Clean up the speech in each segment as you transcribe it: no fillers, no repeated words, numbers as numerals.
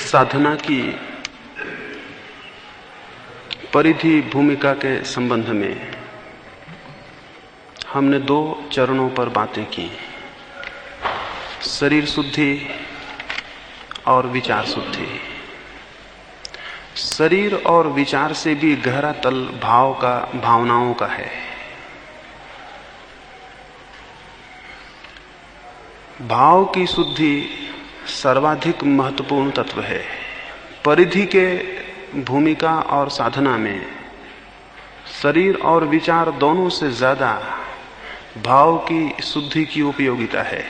साधना की परिधि भूमिका के संबंध में हमने 2 चरणों पर बातें की, शरीर शुद्धि और विचार शुद्धि। शरीर और विचार से भी गहरा तल भावनाओं का है। भाव की शुद्धि सर्वाधिक महत्वपूर्ण तत्व है। परिधि के भूमिका और साधना में शरीर और विचार दोनों से ज्यादा भाव की शुद्धि की उपयोगिता है।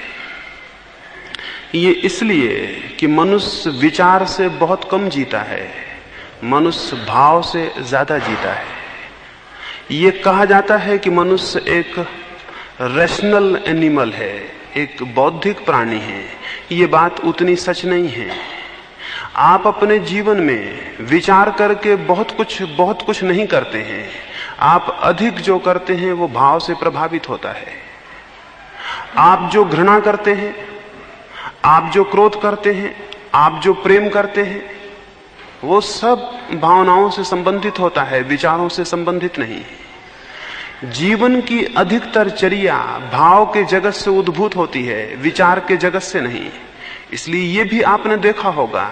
ये इसलिए कि मनुष्य विचार से बहुत कम जीता है, मनुष्य भाव से ज्यादा जीता है। ये कहा जाता है कि मनुष्य एक रैशनल एनिमल है, एक बौद्धिक प्राणी है। ये बात उतनी सच नहीं है। आप अपने जीवन में विचार करके बहुत कुछ नहीं करते हैं। आप अधिक जो करते हैं वो भाव से प्रभावित होता है। आप जो घृणा करते हैं, आप जो क्रोध करते हैं, आप जो प्रेम करते हैं, वो सब भावनाओं से संबंधित होता है, विचारों से संबंधित नहीं। जीवन की अधिकतर चर्या भाव के जगत से उद्भूत होती है, विचार के जगत से नहीं। इसलिए ये भी आपने देखा होगा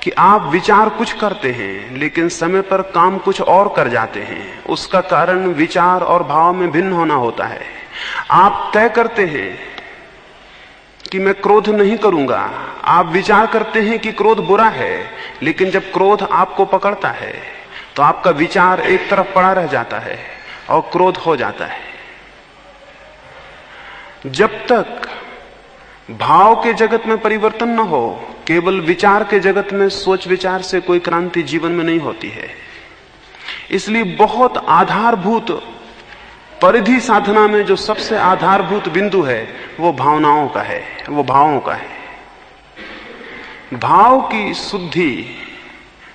कि आप विचार कुछ करते हैं लेकिन समय पर काम कुछ और कर जाते हैं। उसका कारण विचार और भाव में भिन्न होना होता है। आप तय करते हैं कि मैं क्रोध नहीं करूंगा, आप विचार करते हैं कि क्रोध बुरा है, लेकिन जब क्रोध आपको पकड़ता है तो आपका विचार एक तरफ पड़ा रह जाता है और क्रोध हो जाता है। जब तक भाव के जगत में परिवर्तन न हो, केवल विचार के जगत में सोच विचार से कोई क्रांति जीवन में नहीं होती है। इसलिए बहुत आधारभूत परिधि साधना में जो सबसे आधारभूत बिंदु है वो भावनाओं का है, वो भावों का है। भाव की शुद्धि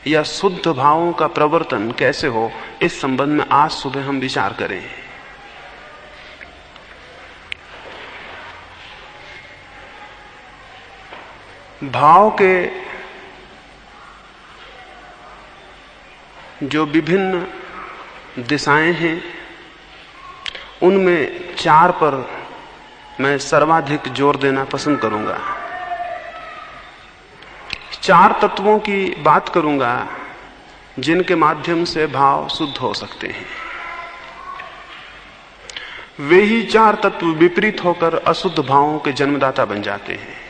या शुद्ध भावों का प्रवर्तन कैसे हो, इस संबंध में आज सुबह हम विचार करें। भाव के जो विभिन्न दिशाएं हैं उनमें 4 पर मैं सर्वाधिक जोर देना पसंद करूंगा। 4 तत्वों की बात करूंगा जिनके माध्यम से भाव शुद्ध हो सकते हैं। वे ही 4 तत्व विपरीत होकर अशुद्ध भावों के जन्मदाता बन जाते हैं।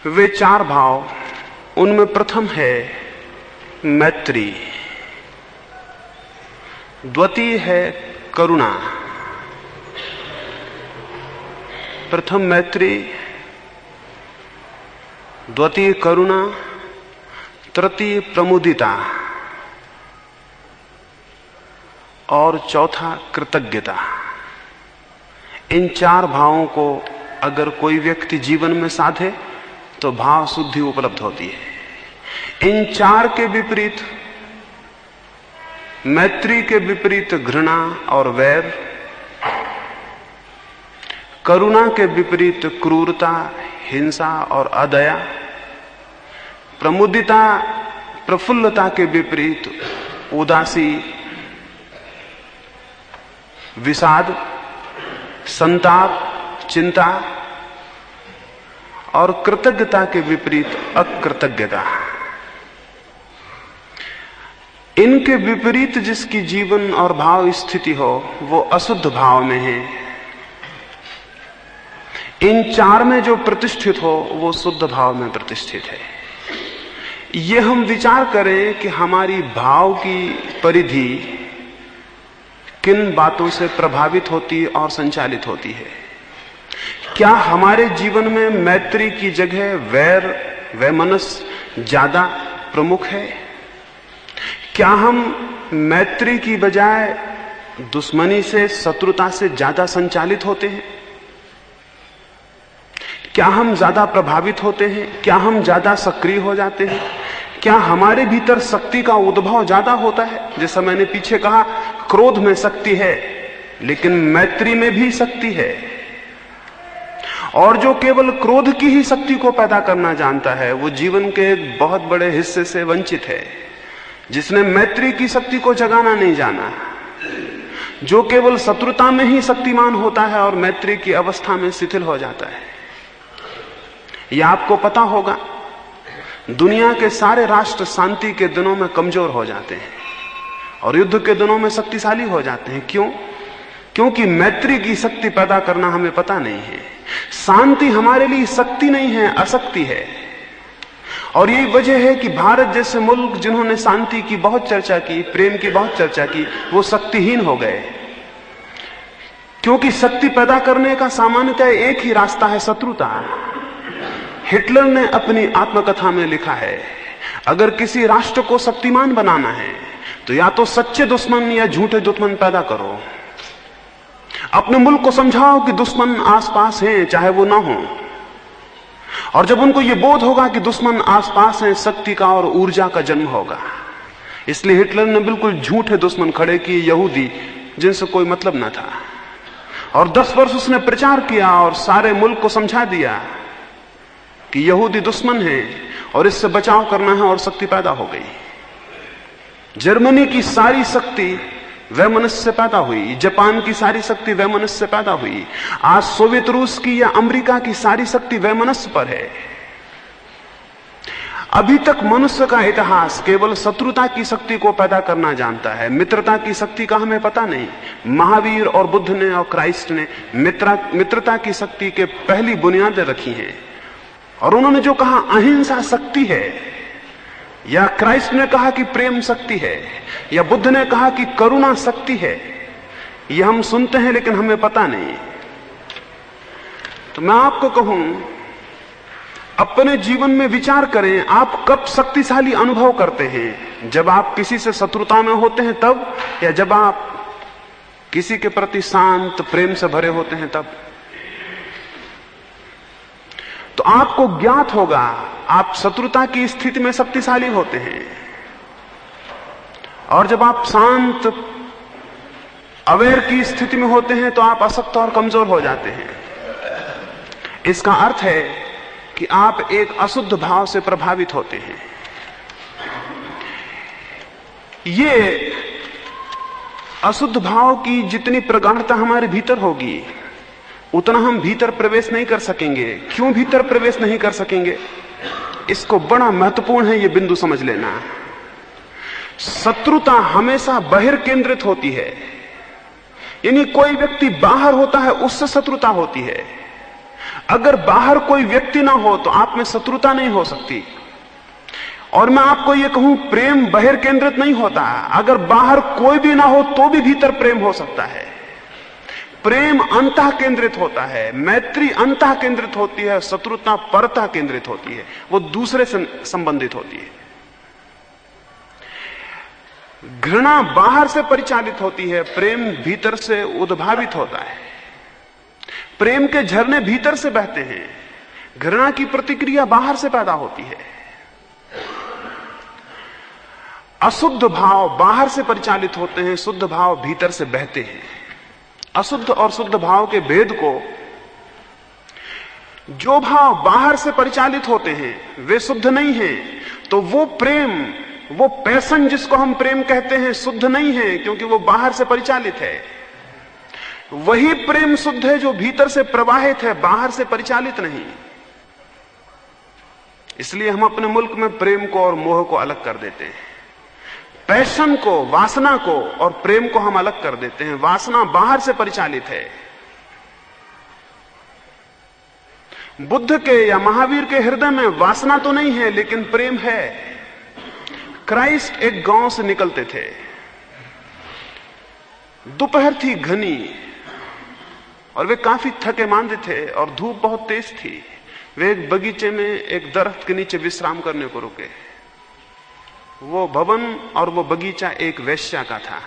वे 4 भाव, उनमें प्रथम है मैत्री, द्वितीय है करुणा। प्रथम मैत्री, द्वितीय करुणा, तृतीय प्रमुदिता और चौथा कृतज्ञता। इन 4 भावों को अगर कोई व्यक्ति जीवन में साधे तो भाव शुद्धि उपलब्ध होती है। इन 4 के विपरीत, मैत्री के विपरीत घृणा और वैर, करुणा के विपरीत क्रूरता, हिंसा और अदया, प्रमुदिता प्रफुल्लता के विपरीत उदासी, विषाद, संताप, चिंता, और कृतज्ञता के विपरीत अकृतज्ञता। इनके विपरीत जिसकी जीवन और भाव स्थिति हो वो अशुद्ध भाव में है। इन 4 में जो प्रतिष्ठित हो वो शुद्ध भाव में प्रतिष्ठित है। ये हम विचार करें कि हमारी भाव की परिधि किन बातों से प्रभावित होती और संचालित होती है। क्या हमारे जीवन में मैत्री की जगह वैर, वैमनस्य ज्यादा प्रमुख है? क्या हम मैत्री की बजाय दुश्मनी से, शत्रुता से ज्यादा संचालित होते हैं? क्या हम ज्यादा प्रभावित होते हैं? क्या हम ज्यादा सक्रिय हो जाते हैं? क्या हमारे भीतर शक्ति का उद्भव ज्यादा होता है? जैसा मैंने पीछे कहा, क्रोध में शक्ति है लेकिन मैत्री में भी शक्ति है। और जो केवल क्रोध की ही शक्ति को पैदा करना जानता है वो जीवन के एक बहुत बड़े हिस्से से वंचित है। जिसने मैत्री की शक्ति को जगाना नहीं जाना, जो केवल शत्रुता में ही शक्तिमान होता है और मैत्री की अवस्था में शिथिल हो जाता है। यह आपको पता होगा, दुनिया के सारे राष्ट्र शांति के दिनों में कमजोर हो जाते हैं और युद्ध के दिनों में शक्तिशाली हो जाते हैं। क्यों? क्योंकि मैत्री की शक्ति पैदा करना हमें पता नहीं है। शांति हमारे लिए शक्ति नहीं है, अशक्ति है। और यही वजह है कि भारत जैसे मुल्क जिन्होंने शांति की बहुत चर्चा की, प्रेम की बहुत चर्चा की, वो शक्तिहीन हो गए। क्योंकि शक्ति पैदा करने का सामान्यतः एक ही रास्ता है, शत्रुता। हिटलर ने अपनी आत्मकथा में लिखा है, अगर किसी राष्ट्र को शक्तिमान बनाना है तो या तो सच्चे दुश्मन या झूठे दुश्मन पैदा करो। अपने मुल्क को समझाओ कि दुश्मन आसपास हैं, चाहे वो ना हो। और जब उनको ये बोध होगा कि दुश्मन आसपास हैं, शक्ति का और ऊर्जा का जन्म होगा। इसलिए हिटलर ने बिल्कुल झूठे दुश्मन खड़े किए, यहूदी, जिनसे कोई मतलब ना था। और 10 वर्ष उसने प्रचार किया और सारे मुल्क को समझा दिया कि यहूदी दुश्मन है और इससे बचाव करना है, और शक्ति पैदा हो गई। जर्मनी की सारी शक्ति वैमनस्य से पैदा हुई, जापान की सारी शक्ति वैमनस्य से पैदा हुई। आज सोवियत रूस की या अमेरिका की सारी शक्ति वैमनस्य पर है। अभी तक मनुष्य का इतिहास केवल शत्रुता की शक्ति को पैदा करना जानता है, मित्रता की शक्ति का हमें पता नहीं। महावीर और बुद्ध ने और क्राइस्ट ने मित्रता की शक्ति के पहली बुनियादें रखी हैं। और उन्होंने जो कहा अहिंसा शक्ति है, या क्राइस्ट ने कहा कि प्रेम शक्ति है, या बुद्ध ने कहा कि करुणा शक्ति है, यह हम सुनते हैं लेकिन हमें पता नहीं। तो मैं आपको कहूं, अपने जीवन में विचार करें, आप कब शक्तिशाली अनुभव करते हैं? जब आप किसी से शत्रुता में होते हैं तब, या जब आप किसी के प्रति शांत प्रेम से भरे होते हैं तब? तो आपको ज्ञात होगा, आप शत्रुता की स्थिति में शक्तिशाली होते हैं, और जब आप शांत अवेयर की स्थिति में होते हैं तो आप अशक्त और कमजोर हो जाते हैं। इसका अर्थ है कि आप एक अशुद्ध भाव से प्रभावित होते हैं। ये अशुद्ध भाव की जितनी प्रगाढ़ता हमारे भीतर होगी, उतना हम भीतर प्रवेश नहीं कर सकेंगे। क्यों भीतर प्रवेश नहीं कर सकेंगे? इसको बड़ा महत्वपूर्ण है, ये बिंदु समझ लेना। शत्रुता हमेशा बहिर्केंद्रित होती है, यानी कोई व्यक्ति बाहर होता है उससे शत्रुता होती है। अगर बाहर कोई व्यक्ति ना हो तो आप में शत्रुता नहीं हो सकती। और मैं आपको यह कहूं, प्रेम बहिर्केंद्रित नहीं होता। अगर बाहर कोई भी ना हो तो भी भीतर प्रेम हो सकता है। प्रेम अंतः केंद्रित होता है, मैत्री अंतः केंद्रित होती है, शत्रुता परतः केंद्रित होती है, वो दूसरे से संबंधित होती है। घृणा बाहर से परिचालित होती है, प्रेम भीतर से उद्भावित होता है। प्रेम के झरने भीतर से बहते हैं, घृणा की प्रतिक्रिया बाहर से पैदा होती है। अशुद्ध भाव बाहर से परिचालित होते हैं, शुद्ध भाव भीतर से बहते हैं। अशुद्ध और शुद्ध भाव के भेद को, जो भाव बाहर से परिचालित होते हैं वे शुद्ध नहीं हैं, तो वो प्रेम, वो पैशन जिसको हम प्रेम कहते हैं, शुद्ध नहीं है, क्योंकि वो बाहर से परिचालित है। वही प्रेम शुद्ध है जो भीतर से प्रवाहित है, बाहर से परिचालित नहीं। इसलिए हम अपने मुल्क में प्रेम को और मोह को अलग कर देते हैं। पैशन को, वासना को और प्रेम को हम अलग कर देते हैं। वासना बाहर से परिचालित है। बुद्ध के या महावीर के हृदय में वासना तो नहीं है, लेकिन प्रेम है। क्राइस्ट एक गांव से निकलते थे, दोपहर थी घनी, और वे काफी थके मांदे थे और धूप बहुत तेज थी। वे एक बगीचे में एक दरख्त के नीचे विश्राम करने को रुके। वो भवन और वो बगीचा एक वेश्या का था।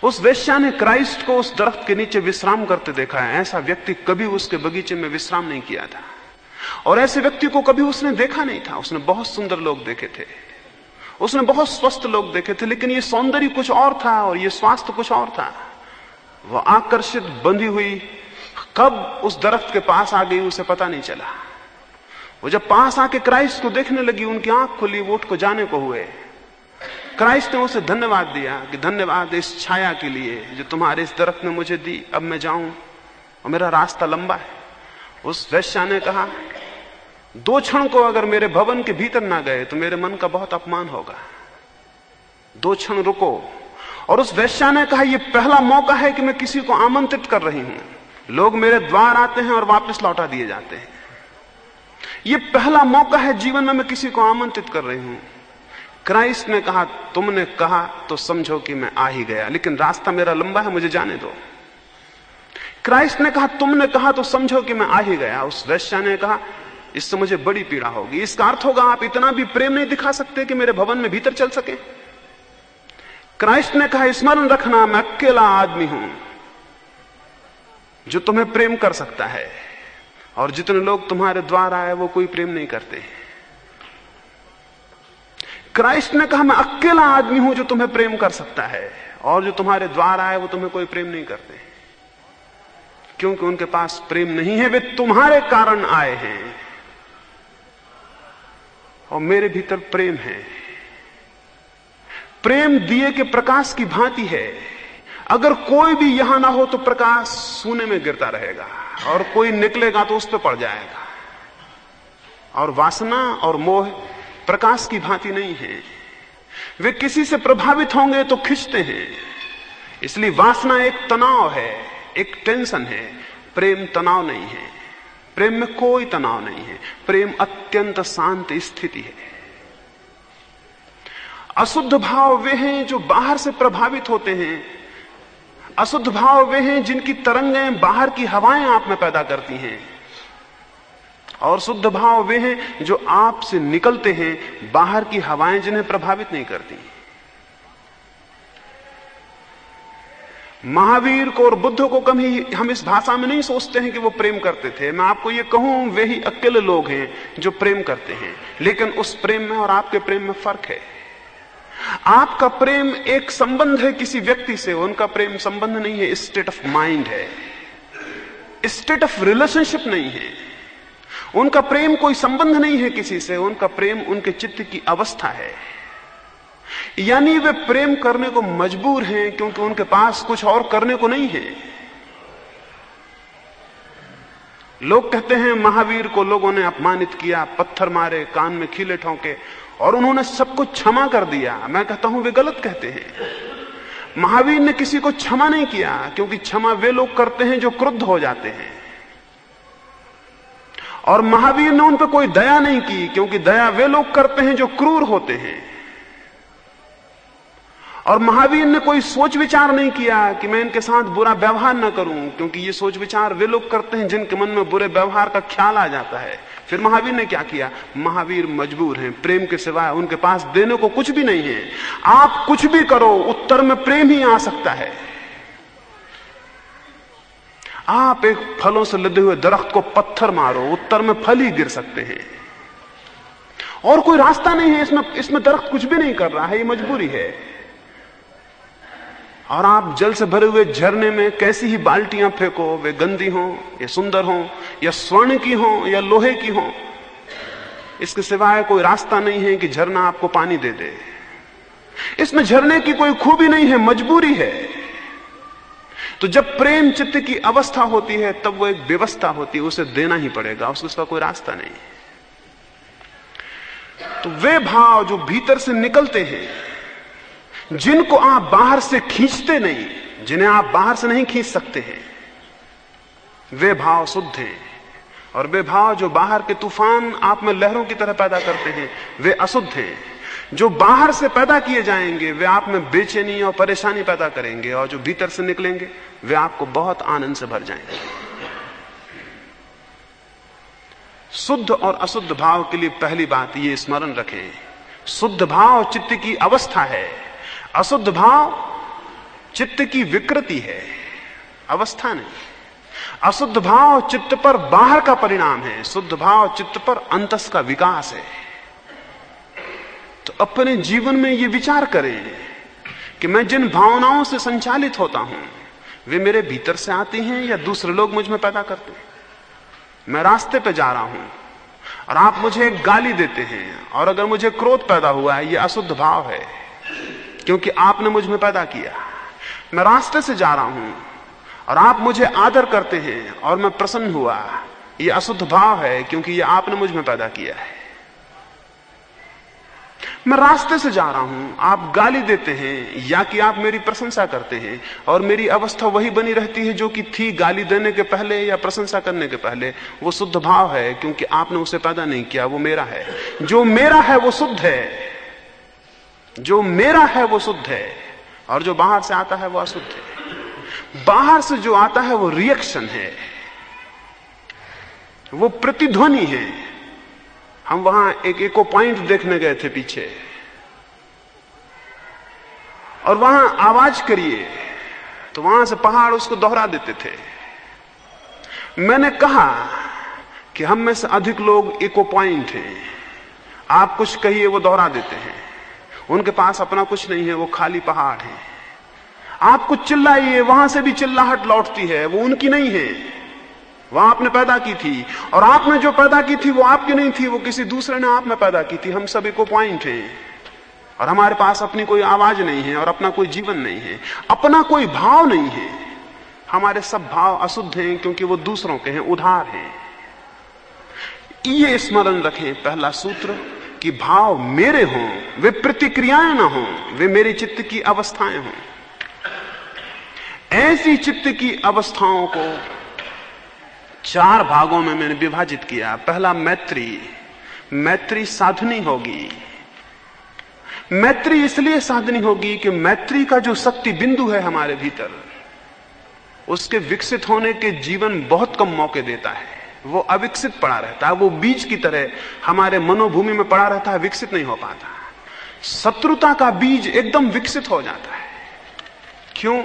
उस वेश्या ने क्राइस्ट को उस दरख्त के नीचे विश्राम करते देखा है। ऐसा व्यक्ति कभी उसके बगीचे में विश्राम नहीं किया था, और ऐसे व्यक्ति को कभी उसने देखा नहीं था। उसने बहुत सुंदर लोग देखे थे, उसने बहुत स्वस्थ लोग देखे थे, लेकिन ये सौंदर्य कुछ और था और ये स्वास्थ्य कुछ और था। वह आकर्षित, बंधी हुई, कब उस दरख्त के पास आ गई उसे पता नहीं चला। वो जब पास आके क्राइस्ट को देखने लगी, उनकी आंख खुली, वो उठ को जाने को हुए। क्राइस्ट ने उसे धन्यवाद दिया कि धन्यवाद इस छाया के लिए जो तुम्हारे इस दरख्त ने मुझे दी, अब मैं जाऊं और मेरा रास्ता लंबा है। उस वेश्या ने कहा, 2 क्षण को अगर मेरे भवन के भीतर ना गए तो मेरे मन का बहुत अपमान होगा, 2 क्षण रुको। और उस वेश्या ने कहा, यह पहला मौका है कि मैं किसी को आमंत्रित कर रही हूं। लोग मेरे द्वार आते हैं और वापस लौटा दिए जाते हैं। यह पहला मौका है जीवन में, मैं किसी को आमंत्रित कर रही हूं। क्राइस्ट ने कहा, तुमने कहा तो समझो कि मैं आ ही गया, लेकिन रास्ता मेरा लंबा है, मुझे जाने दो। क्राइस्ट ने कहा, तुमने कहा तो समझो कि मैं आ ही गया। उस वेश्या ने कहा, इससे मुझे बड़ी पीड़ा होगी। इसका अर्थ होगा आप इतना भी प्रेम नहीं दिखा सकते कि मेरे भवन में भीतर चल सके। क्राइस्ट ने कहा, स्मरण रखना, मैं अकेला आदमी हूं जो तुम्हें प्रेम कर सकता है, और जितने लोग तुम्हारे द्वार आए वो कोई प्रेम नहीं करते। क्राइस्ट ने कहा, मैं अकेला आदमी हूं जो तुम्हें प्रेम कर सकता है, और जो तुम्हारे द्वार आए वो तुम्हें कोई प्रेम नहीं करते, क्योंकि उनके पास प्रेम नहीं है। वे तुम्हारे कारण आए हैं और मेरे भीतर प्रेम है। प्रेम दिए के प्रकाश की भांति है। अगर कोई भी यहां ना हो तो प्रकाश सूने में गिरता रहेगा, और कोई निकलेगा तो उस पर पड़ जाएगा। और वासना और मोह प्रकाश की भांति नहीं है। वे किसी से प्रभावित होंगे तो खींचते हैं। इसलिए वासना एक तनाव है, एक टेंशन है। प्रेम तनाव नहीं है। प्रेम में कोई तनाव नहीं है। प्रेम अत्यंत शांत स्थिति है। अशुद्ध भाव वे हैं जो बाहर से प्रभावित होते हैं। अशुद्ध भाव वे हैं जिनकी तरंगें बाहर की हवाएं आप में पैदा करती हैं, और शुद्ध भाव वे हैं जो आप से निकलते हैं, बाहर की हवाएं जिन्हें प्रभावित नहीं करती। महावीर को और बुद्ध को कभी हम इस भाषा में नहीं सोचते हैं कि वो प्रेम करते थे। मैं आपको ये कहूं, वे ही अकेले लोग हैं जो प्रेम करते हैं, लेकिन उस प्रेम में और आपके प्रेम में फर्क है। आपका प्रेम एक संबंध है किसी व्यक्ति से, उनका प्रेम संबंध नहीं है, स्टेट ऑफ माइंड है, स्टेट ऑफ रिलेशनशिप नहीं है। उनका प्रेम कोई संबंध नहीं है किसी से, उनका प्रेम उनके चित्त की अवस्था है। यानी वे प्रेम करने को मजबूर हैं क्योंकि उनके पास कुछ और करने को नहीं है। लोग कहते हैं महावीर को लोगों ने अपमानित किया, पत्थर मारे, कान में कीले ठोंके, और उन्होंने सब कुछ क्षमा कर दिया। मैं कहता हूं वे गलत कहते हैं। महावीर ने किसी को क्षमा नहीं किया, क्योंकि क्षमा वे लोग करते हैं जो क्रुद्ध हो जाते हैं, और महावीर ने उन पर कोई दया नहीं की, क्योंकि दया वे लोग करते हैं जो क्रूर होते हैं। और महावीर ने कोई सोच विचार नहीं किया कि मैं इनके साथ बुरा व्यवहार न करूं, क्योंकि ये सोच विचार वे लोग करते हैं जिनके मन में बुरे व्यवहार का ख्याल आ जाता है। फिर महावीर ने क्या किया? महावीर मजबूर हैं, प्रेम के सिवाय उनके पास देने को कुछ भी नहीं है। आप कुछ भी करो, उत्तर में प्रेम ही आ सकता है। आप एक फलों से लदे हुए दरख्त को पत्थर मारो, उत्तर में फल ही गिर सकते हैं, और कोई रास्ता नहीं है। इसमें दरख्त कुछ भी नहीं कर रहा है, ये मजबूरी है। और आप जल से भरे हुए झरने में कैसी ही बाल्टियां फेंको, वे गंदी हों या सुंदर हों, या स्वर्ण की हों या लोहे की हों, इसके सिवाय कोई रास्ता नहीं है कि झरना आपको पानी दे दे। इसमें झरने की कोई खूबी नहीं है, मजबूरी है। तो जब प्रेम चित्त की अवस्था होती है तब वो एक व्यवस्था होती है, उसे देना ही पड़ेगा, उसका कोई रास्ता नहीं। तो वे भाव जो भीतर से निकलते हैं, जिनको आप बाहर से खींचते नहीं, जिन्हें आप बाहर से नहीं खींच सकते हैं, वे भाव शुद्ध हैं। और वे भाव जो बाहर के तूफान आप में लहरों की तरह पैदा करते हैं, वे अशुद्ध हैं। जो बाहर से पैदा किए जाएंगे वे आप में बेचैनी और परेशानी पैदा करेंगे, और जो भीतर से निकलेंगे वे आपको बहुत आनंद से भर जाएंगे। शुद्ध और अशुद्ध भाव के लिए पहली बात ये स्मरण रखें, शुद्ध भाव चित्त की अवस्था है, अशुद्ध भाव चित्त की विकृति है, अवस्था नहीं। अशुद्ध भाव चित्त पर बाहर का परिणाम है, शुद्ध भाव चित्त पर अंतस का विकास है। तो अपने जीवन में ये विचार करें कि मैं जिन भावनाओं से संचालित होता हूं, वे मेरे भीतर से आती हैं या दूसरे लोग मुझ में पैदा करते हैं? मैं रास्ते पे जा रहा हूं और आप मुझे एक गाली देते हैं, और अगर मुझे क्रोध पैदा हुआ है, यह अशुद्ध भाव है, क्योंकि आपने मुझ में पैदा किया। मैं रास्ते से जा रहा हूं और आप मुझे आदर करते हैं और मैं प्रसन्न हुआ, यह अशुद्ध भाव है, क्योंकि यह आपने मुझ में पैदा किया है। मैं रास्ते से जा रहा हूं, आप गाली देते हैं या कि आप मेरी प्रशंसा करते हैं, और मेरी अवस्था वही बनी रहती है जो कि थी गाली देने के पहले या प्रशंसा करने के पहले। वो शुद्ध भाव है, क्योंकि आपने उसे पैदा नहीं किया, वो मेरा है। जो मेरा है वो शुद्ध है, जो मेरा है वो शुद्ध है, और जो बाहर से आता है वो अशुद्ध है। बाहर से जो आता है वो रिएक्शन है, वो प्रतिध्वनि है। हम वहां एक इको पॉइंट देखने गए थे पीछे, और वहां आवाज करिए तो वहां से पहाड़ उसको दोहरा देते थे। मैंने कहा कि हम में से अधिक लोग इको पॉइंट हैं। आप कुछ कहिए वो दोहरा देते हैं। उनके पास अपना कुछ नहीं है, वो खाली पहाड़ है। आप कुछ चिल्लाइए, वहां से भी चिल्लाहट लौटती है, वो उनकी नहीं है, वहां आपने पैदा की थी, और आपने जो पैदा की थी वो आपकी नहीं थी, वो किसी दूसरे ने आप में पैदा की थी। हम सभी को पॉइंट हैं, और हमारे पास अपनी कोई आवाज नहीं है, और अपना कोई जीवन नहीं है, अपना कोई भाव नहीं है। हमारे सब भाव अशुद्ध हैं, क्योंकि वो दूसरों के हैं, उधार हैं। ये स्मरण रखें, पहला सूत्र, कि भाव मेरे हों, वे प्रतिक्रियाएं ना हों, वे मेरे चित्त की अवस्थाएं हों। ऐसी चित्त की अवस्थाओं को 4 भागों में मैंने विभाजित किया। पहला मैत्री। मैत्री साधनी होगी। मैत्री इसलिए साधनी होगी कि मैत्री का जो शक्ति बिंदु है हमारे भीतर, उसके विकसित होने के जीवन बहुत कम मौके देता है। वो अविकसित पड़ा रहता है, वो बीज की तरह हमारे मनोभूमि में पड़ा रहता है, विकसित नहीं हो पाता। शत्रुता का बीज एकदम विकसित हो जाता है। क्यों?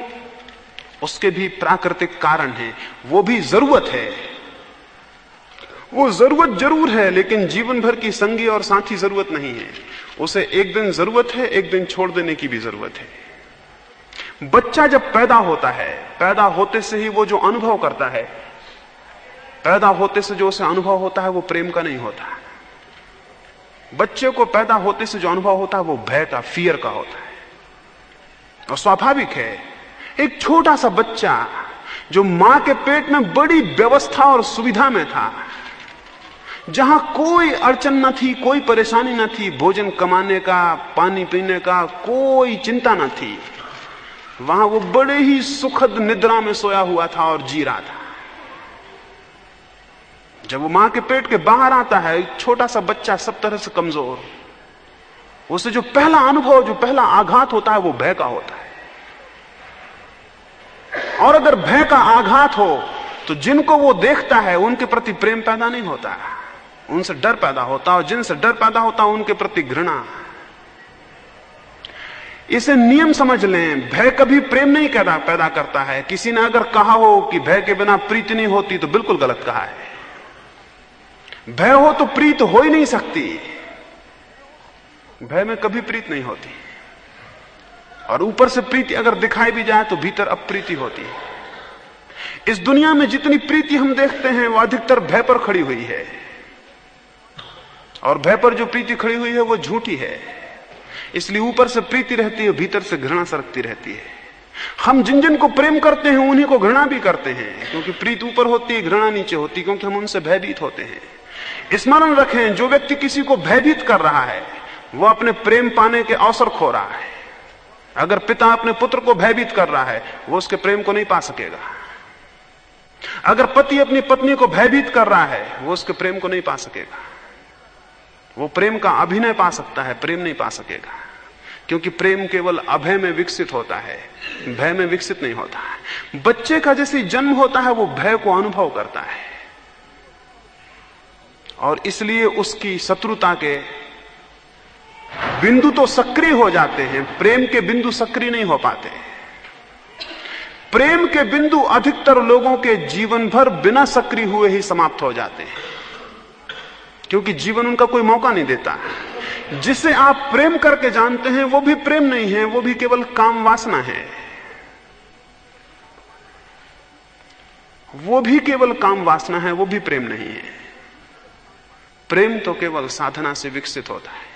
उसके भी प्राकृतिक कारण है, वो भी जरूरत है। वो जरूरत जरूर है, लेकिन जीवन भर की संगी और साथी जरूरत नहीं है। उसे एक दिन जरूरत है, एक दिन छोड़ देने की भी जरूरत है। बच्चा जब पैदा होता है, पैदा होते से ही वो जो अनुभव करता है, पैदा होते से जो उसे अनुभव होता है वो प्रेम का नहीं होता। बच्चे को पैदा होते से जो अनुभव होता है वो भय का, फियर का होता है। और स्वाभाविक है, एक छोटा सा बच्चा जो मां के पेट में बड़ी व्यवस्था और सुविधा में था, जहां कोई अड़चन न थी, कोई परेशानी न थी, भोजन कमाने का, पानी पीने का कोई चिंता न थी, वहां वो बड़े ही सुखद निद्रा में सोया हुआ था और जी रहा था। जब वो मां के पेट के बाहर आता है, एक छोटा सा बच्चा, सब तरह से कमजोर, उसे जो पहला अनुभव, जो पहला आघात होता है वो भय का होता है। और अगर भय का आघात हो तो जिनको वो देखता है उनके प्रति प्रेम पैदा नहीं होता, उनसे डर पैदा होता, और जिनसे डर पैदा होता उनके प्रति घृणा। इसे नियम समझ लें, भय कभी प्रेम नहीं पैदा करता है। किसी ने अगर कहा हो कि भय के बिना प्रीति नहीं होती, तो बिल्कुल गलत कहा है। भय हो तो प्रीत हो ही नहीं सकती। भय में कभी प्रीत नहीं होती, और ऊपर से प्रीति अगर दिखाई भी जाए तो भीतर अप्रीति होती है। इस दुनिया में जितनी प्रीति हम देखते हैं वो अधिकतर भय पर खड़ी हुई है, और भय पर जो प्रीति खड़ी हुई है वो झूठी है। इसलिए ऊपर से प्रीति रहती है, भीतर से घृणा सरकती रहती है। हम जिन जिन को प्रेम करते हैं उन्हीं को घृणा भी करते हैं, क्योंकि प्रीति ऊपर होती है, घृणा नीचे होती है, क्योंकि हम उनसे भयभीत होते हैं। स्मरण रखें, जो व्यक्ति किसी को भयभीत कर रहा है वो अपने प्रेम पाने के अवसर खो रहा है। अगर पिता अपने पुत्र को भयभीत कर रहा है, वो उसके प्रेम को नहीं पा सकेगा। अगर पति अपनी पत्नी को भयभीत कर रहा है, वो उसके प्रेम को नहीं पा सकेगा। वो प्रेम का अभिनय पा सकता है, प्रेम नहीं पा सकेगा, क्योंकि प्रेम केवल अभय में विकसित होता है, भय में विकसित नहीं होता है। बच्चे का जैसे जन्म होता है वो भय को अनुभव करता है, और इसलिए उसकी शत्रुता के बिंदु तो सक्रिय हो जाते हैं, प्रेम के बिंदु सक्रिय नहीं हो पाते। प्रेम के बिंदु अधिकतर लोगों के जीवन भर बिना सक्रिय हुए ही समाप्त हो जाते हैं, क्योंकि जीवन उनका कोई मौका नहीं देता। जिसे आप प्रेम करके जानते हैं वो भी प्रेम नहीं है, वो भी केवल काम वासना है। वो भी केवल काम वासना है, वो भी प्रेम नहीं है। प्रेम तो केवल साधना से विकसित होता है।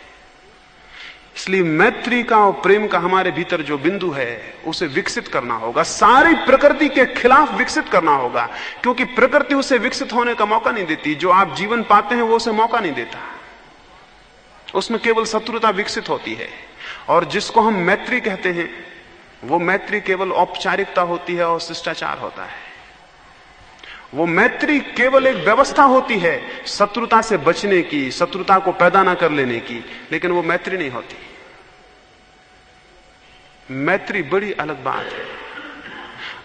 इसलिए मैत्री का और प्रेम का हमारे भीतर जो बिंदु है उसे विकसित करना होगा, सारी प्रकृति के खिलाफ विकसित करना होगा, क्योंकि प्रकृति उसे विकसित होने का मौका नहीं देती। जो आप जीवन पाते हैं वो उसे मौका नहीं देता, उसमें केवल शत्रुता विकसित होती है। और जिसको हम मैत्री कहते हैं वो मैत्री केवल औपचारिकता होती है और शिष्टाचार होता है। वो मैत्री केवल एक व्यवस्था होती है शत्रुता से बचने की, शत्रुता को पैदा ना कर लेने की, लेकिन वो मैत्री नहीं होती। मैत्री बड़ी अलग बात है।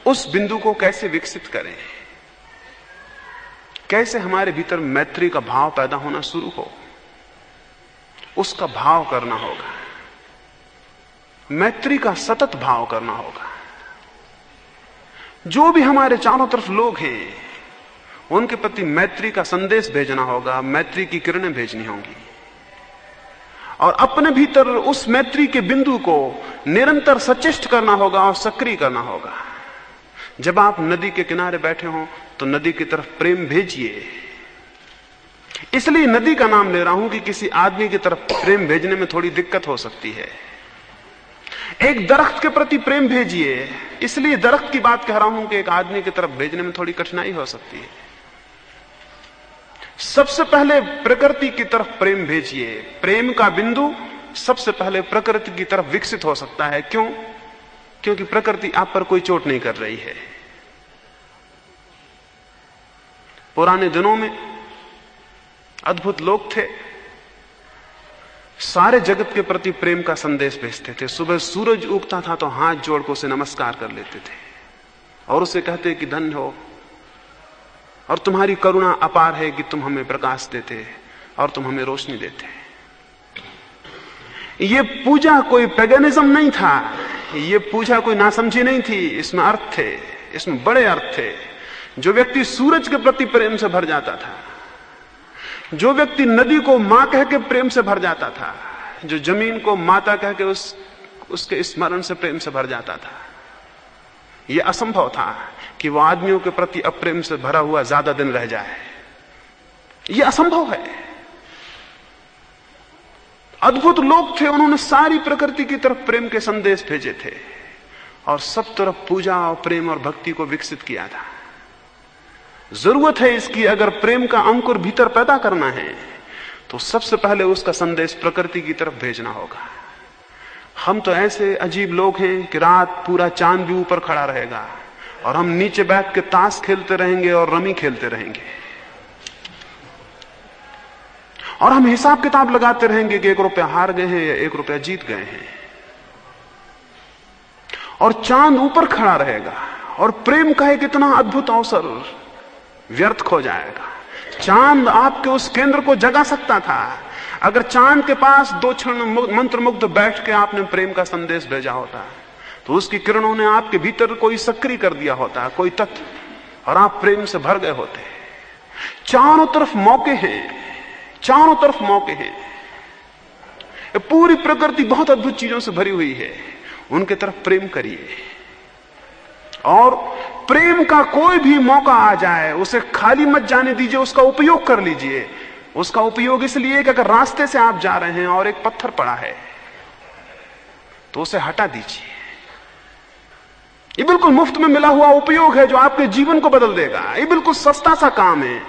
उस बिंदु को कैसे विकसित करें, कैसे हमारे भीतर मैत्री का भाव पैदा होना शुरू हो, उसका भाव करना होगा। मैत्री का सतत भाव करना होगा। जो भी हमारे चारों तरफ लोग हैं उनके प्रति मैत्री का संदेश भेजना होगा, मैत्री की किरणें भेजनी होंगी, और अपने भीतर उस मैत्री के बिंदु को निरंतर सचेष्ट करना होगा और सक्रिय करना होगा। जब आप नदी के किनारे बैठे हो तो नदी की तरफ प्रेम भेजिए। इसलिए नदी का नाम ले रहा हूं कि किसी आदमी की तरफ प्रेम भेजने में थोड़ी दिक्कत हो सकती है। एक दरख्त के प्रति प्रेम भेजिए, इसलिए दरख्त की बात कह रहा हूं कि एक आदमी की तरफ भेजने में थोड़ी कठिनाई हो सकती है। सबसे पहले प्रकृति की तरफ प्रेम भेजिए। प्रेम का बिंदु सबसे पहले प्रकृति की तरफ विकसित हो सकता है। क्यों? क्योंकि प्रकृति आप पर कोई चोट नहीं कर रही है। पुराने दिनों में अद्भुत लोग थे, सारे जगत के प्रति प्रेम का संदेश भेजते थे। सुबह सूरज उगता था तो हाथ जोड़ कर उसे नमस्कार कर लेते थे और उसे कहते कि धन्य हो और तुम्हारी करुणा अपार है कि तुम हमें प्रकाश देते और तुम हमें रोशनी देते। ये पूजा कोई पैगनिज्म नहीं था, ये पूजा कोई नासमझी नहीं थी। इसमें अर्थ थे, इसमें बड़े अर्थ थे। जो व्यक्ति सूरज के प्रति प्रेम से भर जाता था, जो व्यक्ति नदी को मां कह के प्रेम से भर जाता था, जो जमीन को माता कह के उसके स्मरण से प्रेम से भर जाता था, यह असंभव था कि वह आदमियों के प्रति अप्रेम से भरा हुआ ज्यादा दिन रह जाए। यह असंभव है। अद्भुत लोग थे, उन्होंने सारी प्रकृति की तरफ प्रेम के संदेश भेजे थे और सब तरफ पूजा और प्रेम और भक्ति को विकसित किया था। जरूरत है इसकी, अगर प्रेम का अंकुर भीतर पैदा करना है तो सबसे पहले उसका संदेश प्रकृति की तरफ भेजना होगा। हम तो ऐसे अजीब लोग हैं कि रात पूरा चांद भी ऊपर खड़ा रहेगा और हम नीचे बैठ के ताश खेलते रहेंगे और रमी खेलते रहेंगे और हम हिसाब किताब लगाते रहेंगे कि 1 रुपया हार गए हैं या 1 रुपया जीत गए हैं, और चांद ऊपर खड़ा रहेगा और प्रेम का एक इतना अद्भुत अवसर व्यर्थ हो जाएगा। चांद आपके उस केंद्र को जगा सकता था। अगर चांद के पास 2 क्षण मंत्रमुग्ध बैठ के आपने प्रेम का संदेश भेजा होता तो उसकी किरणों ने आपके भीतर कोई सक्रिय कर दिया होता, कोई तत्व, और आप प्रेम से भर गए होते। चारों तरफ मौके हैं, चारों तरफ मौके हैं। पूरी प्रकृति बहुत अद्भुत चीजों से भरी हुई है, उनके तरफ प्रेम करिए। और प्रेम का कोई भी मौका आ जाए उसे खाली मत जाने दीजिए, उसका उपयोग कर लीजिए। उसका उपयोग इसलिए कि अगर रास्ते से आप जा रहे हैं और एक पत्थर पड़ा है तो उसे हटा दीजिए। ये बिल्कुल मुफ्त में मिला हुआ उपयोग है जो आपके जीवन को बदल देगा। ये बिल्कुल सस्ता सा काम है।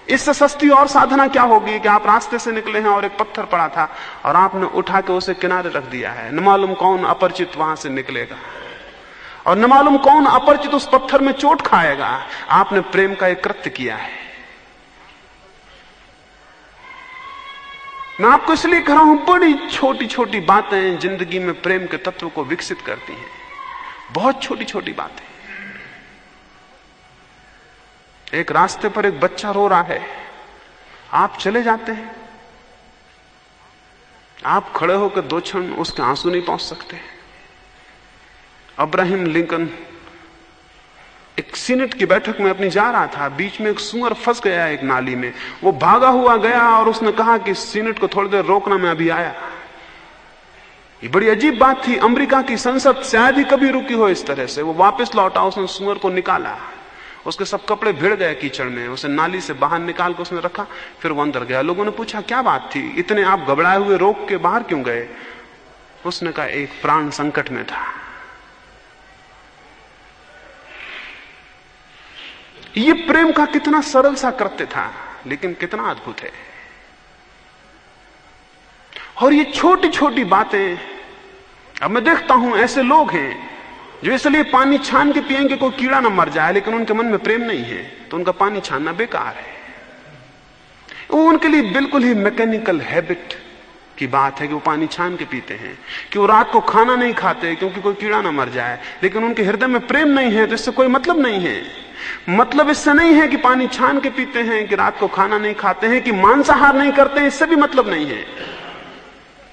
इससे सस्ती और साधना क्या होगी कि आप रास्ते से निकले हैं और एक पत्थर पड़ा था और आपने उठा के उसे किनारे रख दिया है। न मालूम कौन अपरिचित वहां से निकलेगा और न मालूम कौन अपरिचित उस पत्थर में चोट खाएगा। आपने प्रेम का एक कृत्य किया है। मैं आपको इसलिए कह रहा हूं, बड़ी छोटी छोटी बातें जिंदगी में प्रेम के तत्व को विकसित करती हैं। बहुत छोटी छोटी बातें। एक रास्ते पर एक बच्चा रो रहा है, आप चले जाते हैं, आप खड़े होकर 2 क्षण उसके आंसू नहीं पहुंच सकते। अब्राहम लिंकन एक सीनेट की बैठक में अपनी जा रहा था, बीच में एक सूअर फंस गया एक नाली में। वो भागा हुआ गया और उसने कहा कि सीनेट को थोड़ी देर रोकना, मैं अभी आया। ये बड़ी अजीब बात थी। अमेरिका की संसद शायद ही कभी रुकी हो इस तरह से। वो वापस लौटा, उसने सूअर को निकाला, उसके सब कपड़े भिड़ गए कीचड़ में, उसे नाली से बाहर निकाल कर उसने रखा, फिर वो अंदर गया। लोगों ने पूछा क्या बात थी, इतने आप घबराए हुए रोक के बाहर क्यों गए? उसने कहा एक प्राण संकट में था। ये प्रेम का कितना सरल सा कृत्य था, लेकिन कितना अद्भुत है। और ये छोटी छोटी बातें, अब मैं देखता हूं ऐसे लोग हैं जो इसलिए पानी छान के पिएंगे कोई कीड़ा ना मर जाए, लेकिन उनके मन में प्रेम नहीं है, तो उनका पानी छानना बेकार है। वो उनके लिए बिल्कुल ही मैकेनिकल हैबिट की बात है कि वो पानी छान के पीते हैं, कि वो रात को खाना नहीं खाते क्योंकि कोई कीड़ा ना मर जाए, लेकिन उनके हृदय में प्रेम नहीं है, तो इससे कोई मतलब नहीं है। मतलब इससे नहीं है कि पानी छान के पीते हैं, कि रात को खाना नहीं खाते हैं, कि मांसाहार नहीं करते हैं, इससे भी मतलब नहीं है।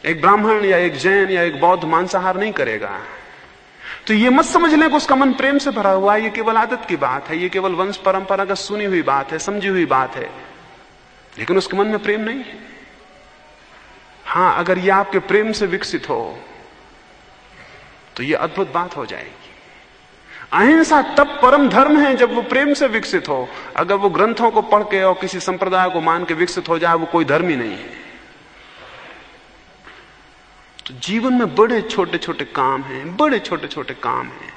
एक ब्राह्मण या एक जैन या एक बौद्ध मांसाहार नहीं करेगा, तो ये मत समझ लें कि उसका मन प्रेम से भरा हुआ है। ये केवल आदत की बात है, ये केवल वंश परंपरागत सुनी हुई बात है, समझी हुई बात है, लेकिन उसके मन में प्रेम नहीं है। हां, अगर ये आपके प्रेम से विकसित हो तो ये अद्भुत बात हो जाएगी। अहिंसा तब परम धर्म है जब वो प्रेम से विकसित हो। अगर वो ग्रंथों को पढ़ के और किसी संप्रदाय को मान के विकसित हो जाए, वो कोई धर्म ही नहीं है। तो जीवन में बड़े छोटे छोटे काम हैं, बड़े छोटे छोटे काम हैं,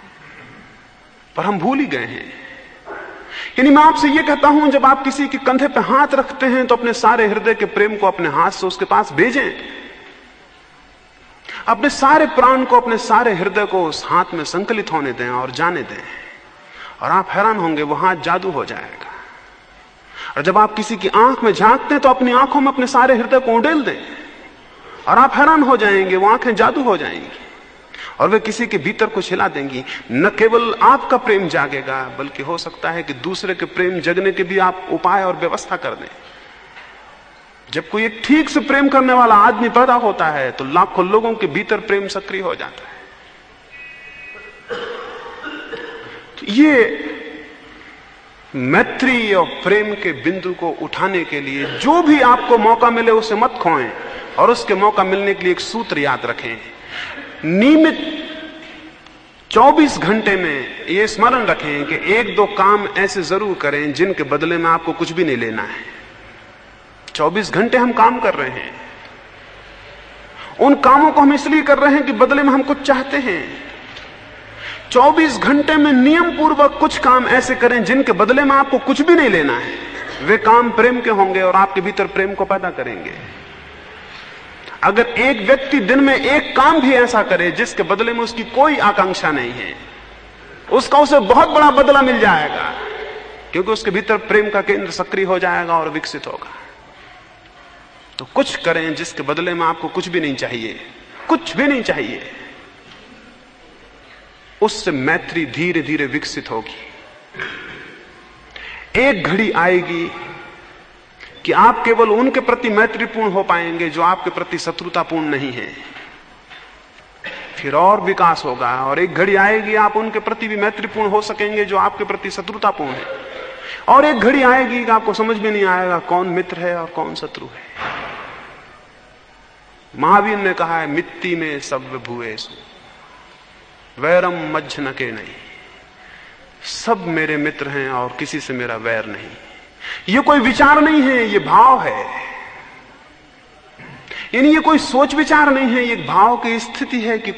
पर हम भूल ही गए हैं। यानी मैं आपसे यह कहता हूं, जब आप किसी के कंधे पे हाथ रखते हैं तो अपने सारे हृदय के प्रेम को अपने हाथ से उसके पास भेजें। अपने सारे प्राण को, अपने सारे हृदय को उस हाथ में संकलित होने दें और जाने दें, और आप हैरान होंगे वो हाथ जादू हो जाएगा। और जब आप किसी की आंख में झांकते हैं तो अपनी आंखों में अपने सारे हृदय को उड़ेल दें, और आप हैरान हो जाएंगे, वो आंखें जादू हो जाएंगी और वे किसी के भीतर कुछ हिला देंगी। न केवल आपका प्रेम जागेगा, बल्कि हो सकता है कि दूसरे के प्रेम जगने के भी आप उपाय और व्यवस्था कर दें। जब कोई एक ठीक से प्रेम करने वाला आदमी पैदा होता है तो लाखों लोगों के भीतर प्रेम सक्रिय हो जाता है। तो ये मैत्री और प्रेम के बिंदु को उठाने के लिए जो भी आपको मौका मिले उसे मत खोएं, और उसके मौका मिलने के लिए एक सूत्र याद रखें। नियमित 24 घंटे में ये स्मरण रखें कि 1-2 काम ऐसे जरूर करें जिनके बदले में आपको कुछ भी नहीं लेना है। 24 घंटे हम काम कर रहे हैं, उन कामों को हम इसलिए कर रहे हैं कि बदले में हम कुछ चाहते हैं। 24 घंटे में नियम पूर्वक कुछ काम ऐसे करें जिनके बदले में आपको कुछ भी नहीं लेना है। वे काम प्रेम के होंगे और आपके भीतर प्रेम को पैदा करेंगे। अगर एक व्यक्ति दिन में एक काम भी ऐसा करे जिसके बदले में उसकी कोई आकांक्षा नहीं है, उसका उसे बहुत बड़ा बदला मिल जाएगा, क्योंकि उसके भीतर प्रेम का केंद्र सक्रिय हो जाएगा और विकसित होगा। तो कुछ करें जिसके बदले में आपको कुछ भी नहीं चाहिए, कुछ भी नहीं चाहिए। उससे मैत्री धीरे धीरे विकसित होगी। एक घड़ी आएगी कि आप केवल उनके प्रति मैत्रीपूर्ण हो पाएंगे जो आपके प्रति शत्रुतापूर्ण नहीं है। फिर और विकास होगा, और एक घड़ी आएगी आप उनके प्रति भी मैत्रीपूर्ण हो सकेंगे जो आपके प्रति शत्रुतापूर्ण है। और एक घड़ी आएगी कि आपको समझ में नहीं आएगा कौन मित्र है और कौन शत्रु है। महावीर ने कहा है, मिट्टी में सब भूएसु वैरम मज्झ न के नहीं। सब मेरे मित्र हैं और किसी से मेरा वैर नहीं। ये कोई विचार नहीं है, ये भाव है। यानी ये कोई सोच विचार नहीं है, ये भाव की स्थिति है कि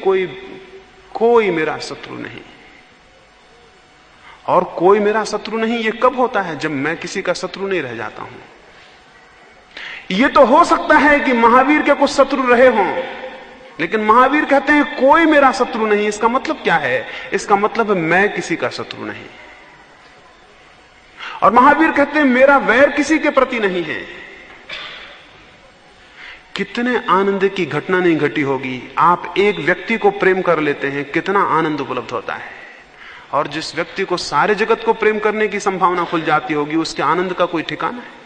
कोई मेरा शत्रु नहीं। और कोई मेरा शत्रु नहीं ये कब होता है? जब मैं किसी का शत्रु नहीं रह जाता हूं। ये तो हो सकता है कि महावीर के कुछ शत्रु रहे हों, लेकिन महावीर कहते हैं कोई मेरा शत्रु नहीं। इसका मतलब क्या है? इसका मतलब है मैं किसी का शत्रु नहीं। और महावीर कहते हैं मेरा वैर किसी के प्रति नहीं है। कितने आनंद की घटना नहीं घटी होगी, आप एक व्यक्ति को प्रेम कर लेते हैं, कितना आनंद उपलब्ध होता है। और जिस व्यक्ति को सारे जगत को प्रेम करने की संभावना खुल जाती होगी, उसके आनंद का कोई ठिकाना है?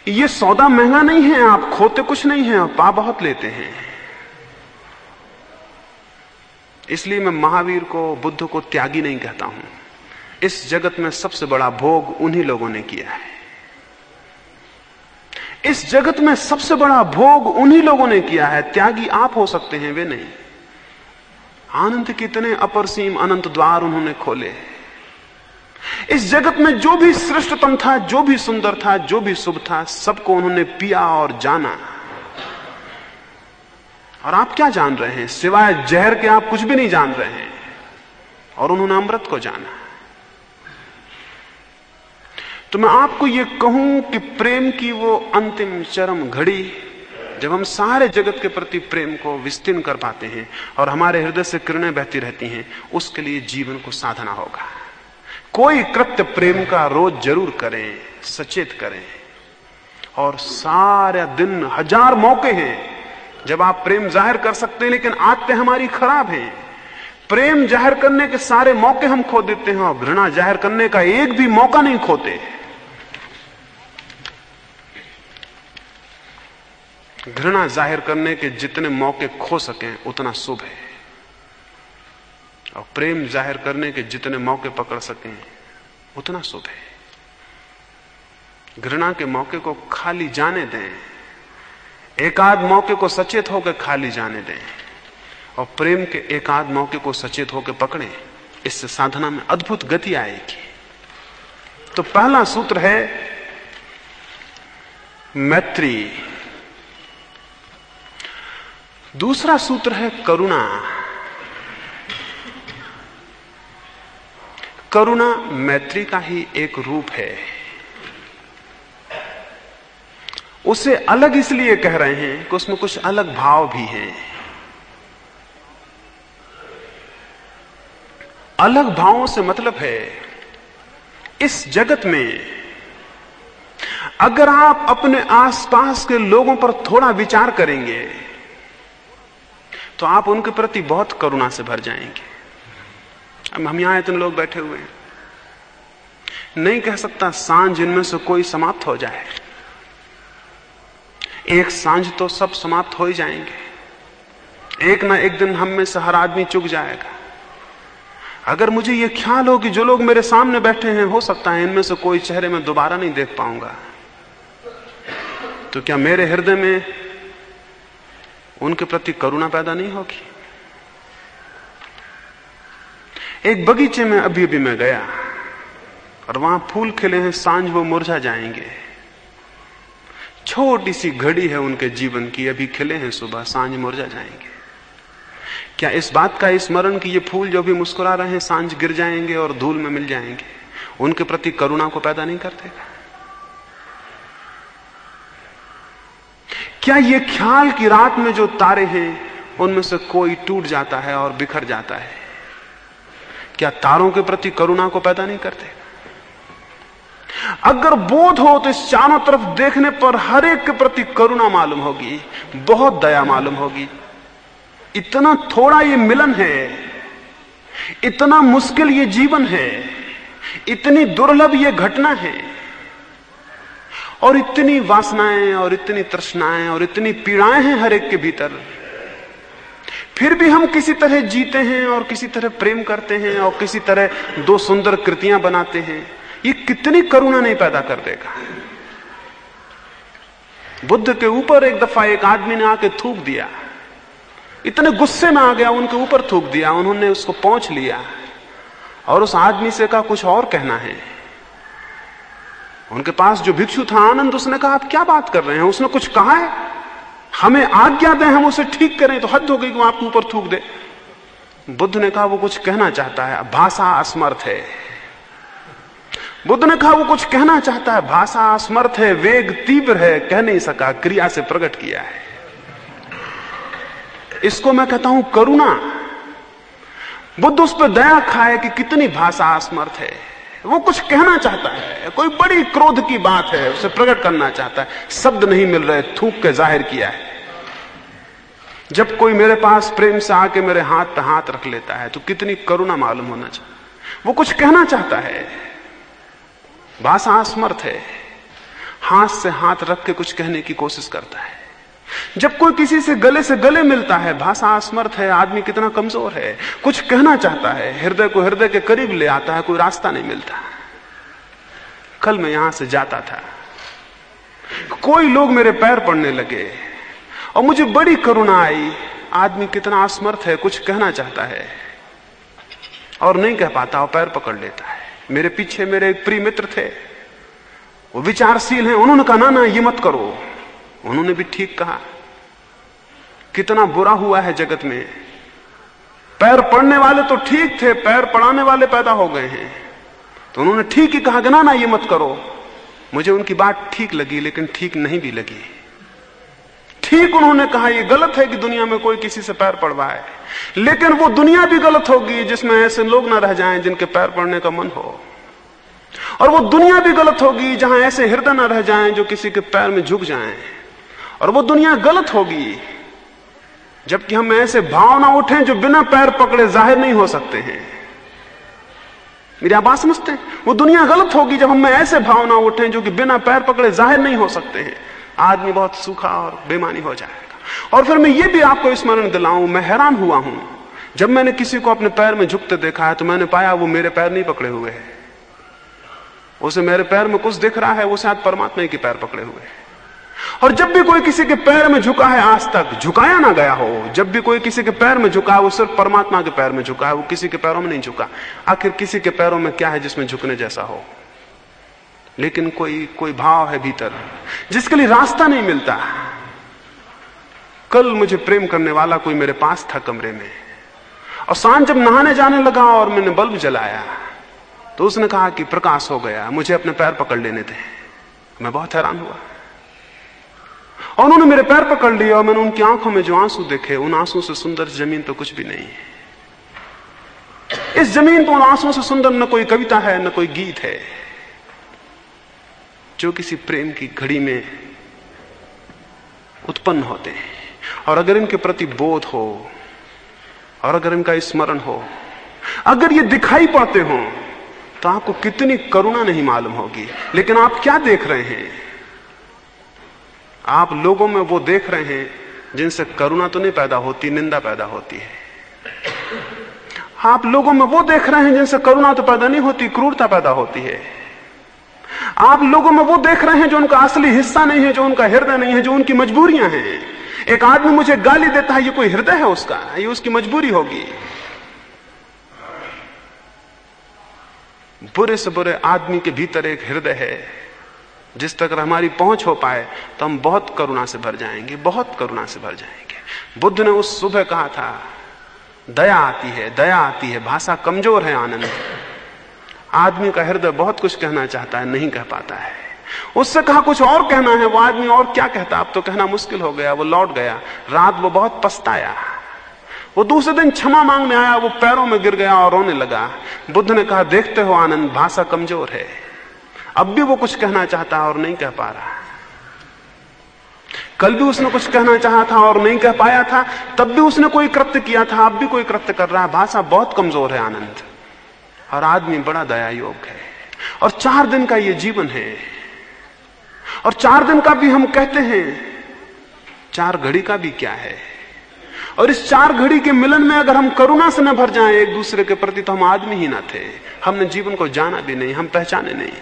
ये सौदा महंगा नहीं है, आप खोते कुछ नहीं है और पा बहुत लेते हैं। इसलिए मैं महावीर को, बुद्ध को त्यागी नहीं कहता हूं। इस जगत में सबसे बड़ा भोग उन्हीं लोगों ने किया है। इस जगत में सबसे बड़ा भोग उन्हीं लोगों ने किया है। त्यागी आप हो सकते हैं, वे नहीं। आनंद कितने अपरसीम अनंत द्वार उन्होंने खोले। इस जगत में जो भी श्रेष्ठतम था, जो भी सुंदर था, जो भी शुभ था, सबको उन्होंने पिया और जाना। और आप क्या जान रहे हैं? सिवाय जहर के आप कुछ भी नहीं जान रहे हैं। और उन्होंने अमृत को जाना। तो मैं आपको यह कहूं कि प्रेम की वो अंतिम चरम घड़ी, जब हम सारे जगत के प्रति प्रेम को विस्तीर्ण कर पाते हैं और हमारे हृदय से किरणें बहती रहती हैं, उसके लिए जीवन को साधना होगा। कोई कृत्य प्रेम का रोज जरूर करें, सचेत करें। और सारा दिन हजार मौके हैं जब आप प्रेम जाहिर कर सकते हैं, लेकिन आदतें हमारी खराब हैं। प्रेम जाहिर करने के सारे मौके हम खो देते हैं और घृणा जाहिर करने का एक भी मौका नहीं खोते। घृणा जाहिर करने के जितने मौके खो सकें उतना शुभ है, और प्रेम जाहिर करने के जितने मौके पकड़ सकें उतना शुभ है। घृणा के मौके को खाली जाने दें, एक आध मौके को सचेत होकर खाली जाने दें, और प्रेम के एक आध मौके को सचेत होकर पकड़ें। इससे साधना में अद्भुत गति आएगी। तो पहला सूत्र है मैत्री। दूसरा सूत्र है करुणा। करुणा मैत्री का ही एक रूप है। उसे अलग इसलिए कह रहे हैं कि उसमें कुछ अलग भाव भी हैं। अलग भावों से मतलब है, इस जगत में अगर आप अपने आसपास के लोगों पर थोड़ा विचार करेंगे तो आप उनके प्रति बहुत करुणा से भर जाएंगे। अब हम यहां इतने लोग बैठे हुए हैं, नहीं कह सकता सांझ इनमें से कोई समाप्त हो जाए। एक सांझ तो सब समाप्त हो ही जाएंगे। एक ना एक दिन हम में से हर आदमी चुक जाएगा। अगर मुझे यह ख्याल हो कि जो लोग मेरे सामने बैठे हैं, हो सकता है इनमें से कोई चेहरे में दोबारा नहीं देख पाऊंगा, तो क्या मेरे हृदय में उनके प्रति करुणा पैदा नहीं होगी? एक बगीचे में अभी अभी मैं गया और वहां फूल खिले हैं, सांझ वो मुरझा जाएंगे। छोटी सी घड़ी है उनके जीवन की, अभी खिले हैं, सुबह सांझ मुरझा जाएंगे। क्या इस बात का स्मरण कि ये फूल जो भी मुस्कुरा रहे हैं सांझ गिर जाएंगे और धूल में मिल जाएंगे, उनके प्रति करुणा को पैदा नहीं कर देगा? क्या ये ख्याल कि रात में जो तारे हैं उनमें से कोई टूट जाता है और बिखर जाता है, क्या तारों के प्रति करुणा को पैदा नहीं करते? अगर बोध हो तो इस चारों तरफ देखने पर हर एक के प्रति करुणा मालूम होगी, बहुत दया मालूम होगी। इतना थोड़ा ये मिलन है, इतना मुश्किल ये जीवन है, इतनी दुर्लभ ये घटना है, और इतनी वासनाएं और इतनी तृष्णाएं और इतनी पीड़ाएं हैं हर एक के भीतर। फिर भी हम किसी तरह जीते हैं और किसी तरह प्रेम करते हैं और किसी तरह दो सुंदर कृतियां बनाते हैं। ये कितनी करुणा नहीं पैदा कर देगा? बुद्ध के ऊपर एक दफा एक आदमी ने आके थूक दिया, इतने गुस्से में आ गया, उनके ऊपर थूक दिया। उन्होंने उसको पहुंच लिया और उस आदमी से कहा कुछ और कहना है। उनके पास जो भिक्षु था आनंद, उसने कहा आप क्या बात कर रहे हैं? उसने कुछ कहा है? हमें आज्ञा दें, हम उसे ठीक करें, तो हद हो गई कि वो आपके ऊपर थूक दे। बुद्ध ने कहा वो कुछ कहना चाहता है, भाषा असमर्थ है। बुद्ध ने कहा वो कुछ कहना चाहता है, भाषा असमर्थ है, वेग तीव्र है, कह नहीं सका, क्रिया से प्रकट किया है। इसको मैं कहता हूं करुणा। बुद्ध उस पर दया खाए कि कितनी भाषा असमर्थ है। वो कुछ कहना चाहता है, कोई बड़ी क्रोध की बात है, उसे प्रकट करना चाहता है, शब्द नहीं मिल रहे, थूक के जाहिर किया है। जब कोई मेरे पास प्रेम से आके मेरे हाथ पे हाथ रख लेता है तो कितनी करुणा मालूम होना चाहिए। वो कुछ कहना चाहता है, भाषा असमर्थ है, हाथ से हाथ रख के कुछ कहने की कोशिश करता है। जब कोई किसी से गले मिलता है, भाषा असमर्थ है, आदमी कितना कमजोर है, कुछ कहना चाहता है, हृदय को हृदय के करीब ले आता है, कोई रास्ता नहीं मिलता। कल मैं यहां से जाता था, कोई लोग मेरे पैर पड़ने लगे और मुझे बड़ी करुणा आई। आदमी कितना असमर्थ है, कुछ कहना चाहता है और नहीं कह पाता और पैर पकड़ लेता है। मेरे पीछे मेरे एक प्रिय मित्र थे, वो विचारशील हैं, उन्होंने कहा ना ना ये मत करो। उन्होंने भी ठीक कहा। कितना बुरा हुआ है जगत में, पैर पड़ने वाले तो ठीक थे, पैर पड़ाने वाले पैदा हो गए हैं। तो उन्होंने ठीक ही कहा कि ना ना ये मत करो। मुझे उनकी बात ठीक लगी, लेकिन ठीक नहीं भी लगी। ठीक उन्होंने कहा ये गलत है कि दुनिया में कोई किसी से पैर पड़वाए, लेकिन वो दुनिया भी गलत होगी जिसमें ऐसे लोग ना रह जाएं जिनके पैर पड़ने का मन हो, और वो दुनिया भी गलत होगी जहां ऐसे हृदय ना रह जाएं जो किसी के पैर में झुक जाएं, और वो दुनिया गलत होगी जबकि हम ऐसे भाव ना उठें जो बिना पैर पकड़े जाहिर नहीं हो सकते हैं। मेरी आप बात समझते हैं? वो दुनिया गलत होगी जब हम ऐसे भाव ना उठें जो कि बिना पैर पकड़े जाहिर नहीं हो सकते हैं। आदमी बहुत सूखा और बेमानी हो जाएगा। और फिर मैं ये भी आपको स्मरण दिलाऊं, मैं हैरान हुआ हूं जब मैंने किसी को अपने पैर में झुकते देखा है, तो मैंने पाया वो मेरे पैर नहीं पकड़े हुए है। उसे मेरे पैर में कुछ दिख रहा है, वो शायद परमात्मा के पैर पकड़े हुए है। और जब भी कोई किसी के पैर में झुका है, आज तक झुकाया ना गया हो, जब भी कोई किसी के पैर में झुका है वो सिर्फ परमात्मा के पैर में झुका है, वो किसी के पैरों में नहीं झुका। आखिर किसी के पैरों में क्या है जिसमें झुकने जैसा हो? लेकिन कोई भाव है भीतर जिसके लिए रास्ता नहीं मिलता। कल मुझे प्रेम करने वाला कोई मेरे पास था कमरे में, और सांझ जब नहाने जाने लगा और मैंने बल्ब जलाया तो उसने कहा कि प्रकाश हो गया, मुझे अपने पैर पकड़ लेने थे। मैं बहुत हैरान हुआ, और उन्होंने मेरे पैर पकड़ लिए, और मैंने उनकी आंखों में जो आंसू देखे, उन आंसू से सुंदर जमीन तो कुछ भी नहीं है। इस जमीन पर उन आंसुओं से सुंदर न कोई कविता है, न कोई गीत है जो किसी प्रेम की घड़ी में उत्पन्न होते हैं। और अगर इनके प्रति बोध हो, और अगर इनका स्मरण हो, अगर ये दिखाई पड़ते हो, तो आपको कितनी करुणा नहीं मालूम होगी। लेकिन आप क्या देख रहे हैं? आप लोगों में वो देख रहे हैं जिनसे करुणा तो नहीं पैदा होती, निंदा पैदा होती है। आप लोगों में वो देख रहे हैं जिनसे करुणा तो पैदा नहीं होती, क्रूरता पैदा होती है। आप लोगों में वो देख रहे हैं जो उनका असली हिस्सा नहीं है, जो उनका हृदय नहीं है, जो उनकी मजबूरियां हैं। एक आदमी मुझे गाली देता है, ये कोई हृदय है उसका? ये उसकी मजबूरी होगी। बुरे से बुरे आदमी के भीतर एक हृदय है, जिस तक हमारी पहुंच हो पाए तो हम बहुत करुणा से भर जाएंगे, बहुत करुणा से भर जाएंगे। बुद्ध ने उस सुबह कहा था, दया आती है, दया आती है, भाषा कमजोर है आनंद। आदमी का हृदय बहुत कुछ कहना चाहता है, नहीं कह पाता है। उससे कहा कुछ और कहना है, वो आदमी और क्या कहता, अब तो कहना मुश्किल हो गया। वो लौट गया। रात वो बहुत पछताया। वो दूसरे दिन क्षमा मांगने आया, वो पैरों में गिर गया और रोने लगा। बुद्ध ने कहा, देखते हो आनंद, भाषा कमजोर है। अब भी वो कुछ कहना चाहता है और नहीं कह पा रहा। कल भी उसने कुछ कहना चाहा था और नहीं कह पाया था, तब भी उसने कोई कृत्य किया था, अब भी कोई कृत्य कर रहा है। भाषा बहुत कमजोर है आनंद। और आदमी बड़ा दया योग है। और 4 दिन का ये जीवन है, और 4 दिन का भी हम कहते हैं, 4 घड़ी का भी क्या है। और इस 4 घड़ी के मिलन में अगर हम करुणा से न भर जाएं एक दूसरे के प्रति, तो हम आदमी ही ना थे। हमने जीवन को जाना भी नहीं, हम पहचाने नहीं।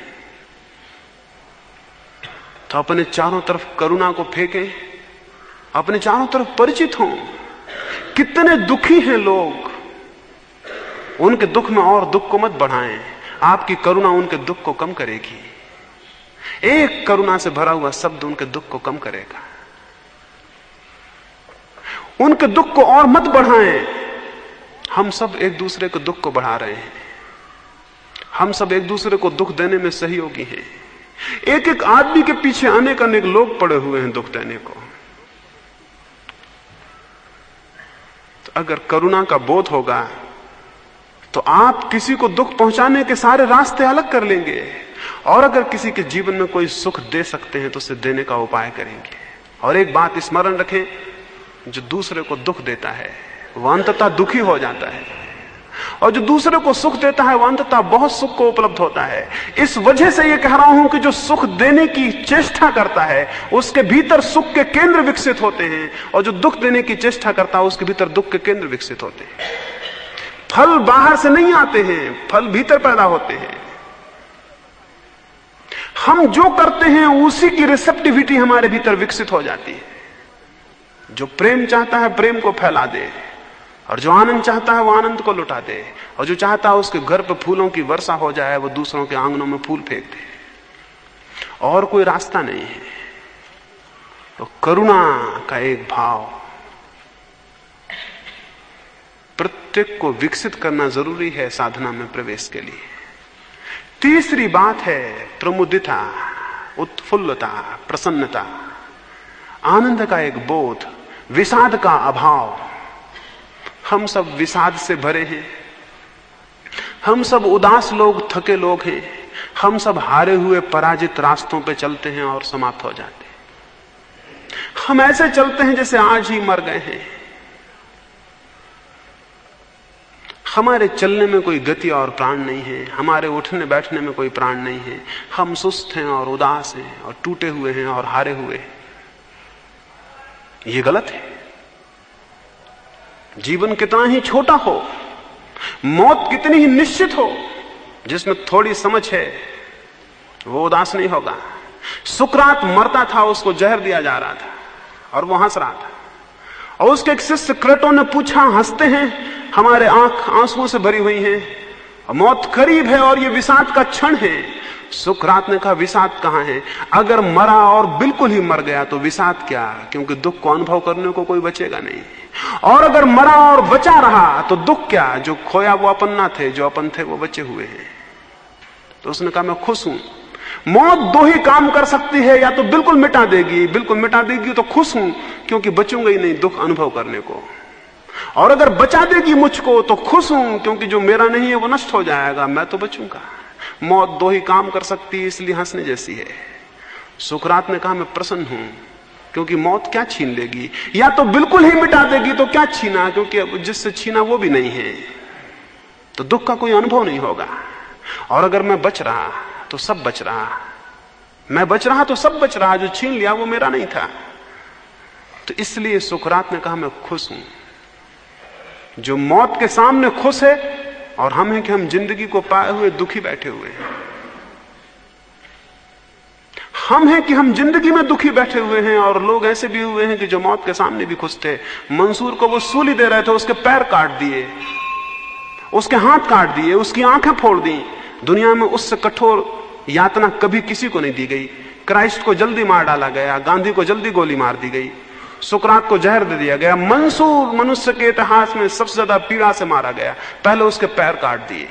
तो अपने चारों तरफ करुणा को फेंकें, अपने चारों तरफ परिचित हों। कितने दुखी हैं लोग, उनके दुख में और दुख को मत बढ़ाएं। आपकी करुणा उनके दुख को कम करेगी। एक करुणा से भरा हुआ शब्द उनके दुख को कम करेगा। उनके दुख को और मत बढ़ाएं। हम सब एक दूसरे के दुख को बढ़ा रहे हैं। हम सब एक दूसरे को दुख देने में सहयोगी हैं। एक एक आदमी के पीछे अनेक अनेक लोग पड़े हुए हैं दुख देने को। तो अगर करुणा का बोध होगा तो आप किसी को दुख पहुंचाने के सारे रास्ते अलग कर लेंगे, और अगर किसी के जीवन में कोई सुख दे सकते हैं तो उसे देने का उपाय करेंगे। और एक बात स्मरण रखें, जो दूसरे को दुख देता है वह अंततः दुखी हो जाता है, और जो दूसरे को सुख देता है वह अंततः बहुत सुख को उपलब्ध होता है। इस वजह से यह कह रहा हूं कि जो सुख देने की चेष्टा करता है उसके भीतर सुख के केंद्र विकसित होते हैं, और जो दुख देने की चेष्टा करता है उसके भीतर दुख के केंद्र विकसित होते हैं। फल बाहर से नहीं आते हैं, फल भीतर पैदा होते हैं। हम जो करते हैं उसी की रिसेप्टिविटी हमारे भीतर विकसित हो जाती है। जो प्रेम चाहता है प्रेम को फैला दे, और जो आनंद चाहता है वो आनंद को लुटा दे, और जो चाहता है उसके घर पे फूलों की वर्षा हो जाए, वो दूसरों के आंगनों में फूल फेंक दे। और कोई रास्ता नहीं है। तो करुणा का एक भाव प्रत्येक को विकसित करना जरूरी है साधना में प्रवेश के लिए। तीसरी बात है प्रमुदिता, उत्फुल्लता, प्रसन्नता, आनंद का एक बोध, विषाद का अभाव। हम सब विषाद से भरे हैं, हम सब उदास लोग, थके लोग हैं, हम सब हारे हुए पराजित रास्तों पे चलते हैं और समाप्त हो जाते हैं। हम ऐसे चलते हैं जैसे आज ही मर गए हैं। हमारे चलने में कोई गति और प्राण नहीं है, हमारे उठने बैठने में कोई प्राण नहीं है। हम सुस्त हैं और उदास हैं और टूटे हुए हैं और हारे हुए हैं। ये गलत है। जीवन कितना ही छोटा हो, मौत कितनी ही निश्चित हो, जिसमें थोड़ी समझ है वो उदास नहीं होगा। सुकरात मरता था, उसको जहर दिया जा रहा था और वो हंस रहा था, और उसके एक शिष्य क्रेटो ने पूछा, हंसते हैं, हमारे आंख आंसुओं से भरी हुई हैं, मौत करीब है और ये विषाद का क्षण है। सुकरात ने कहा, विषाद कहां है? अगर मरा और बिल्कुल ही मर गया तो विषाद क्या, क्योंकि दुख को अनुभव करने को कोई बचेगा नहीं। और अगर मरा और बचा रहा तो दुख क्या, जो खोया वो अपन ना थे, जो अपन थे वो बचे हुए हैं। तो उसने कहा, मैं खुश हूं। मौत दो ही काम कर सकती है, या तो बिल्कुल मिटा देगी, बिल्कुल मिटा देगी तो खुश हूं क्योंकि बचूंगा ही नहीं दुख अनुभव करने को, और अगर बचा देगी मुझको तो खुश हूं क्योंकि जो मेरा नहीं है वो नष्ट हो जाएगा, मैं तो बचूंगा। मौत दो ही काम कर सकती है, इसलिए हंसने जैसी है। सुकरात ने कहा, मैं प्रसन्न हूं क्योंकि मौत क्या छीन लेगी, या तो बिल्कुल ही मिटा देगी तो क्या छीना, क्योंकि जिससे छीना वो भी नहीं है, तो दुख का कोई अनुभव नहीं होगा। और अगर मैं बच रहा तो सब बच रहा, मैं बच रहा तो सब बच रहा, जो छीन लिया वो मेरा नहीं था। तो इसलिए सुकरात ने कहा, मैं खुश हूं। जो मौत के सामने खुश है, और हम हैं कि हम जिंदगी को पाए हुए दुखी बैठे हुए हैं। हम हैं कि हम जिंदगी में दुखी बैठे हुए हैं, और लोग ऐसे भी हुए हैं कि जो मौत के सामने भी खुश थे। मंसूर को वो सूली दे रहे थे, उसके पैर काट दिए, उसके हाथ काट दिए, उसकी आंखें फोड़ दी। दुनिया में उससे कठोर यातना कभी किसी को नहीं दी गई। क्राइस्ट को जल्दी मार डाला गया, गांधी को जल्दी गोली मार दी गई, सुकरात को जहर दे दिया गया। मंसूर मनुष्य के इतिहास में सबसे ज्यादा पीड़ा से मारा गया, पहले उसके पैर काट दिए।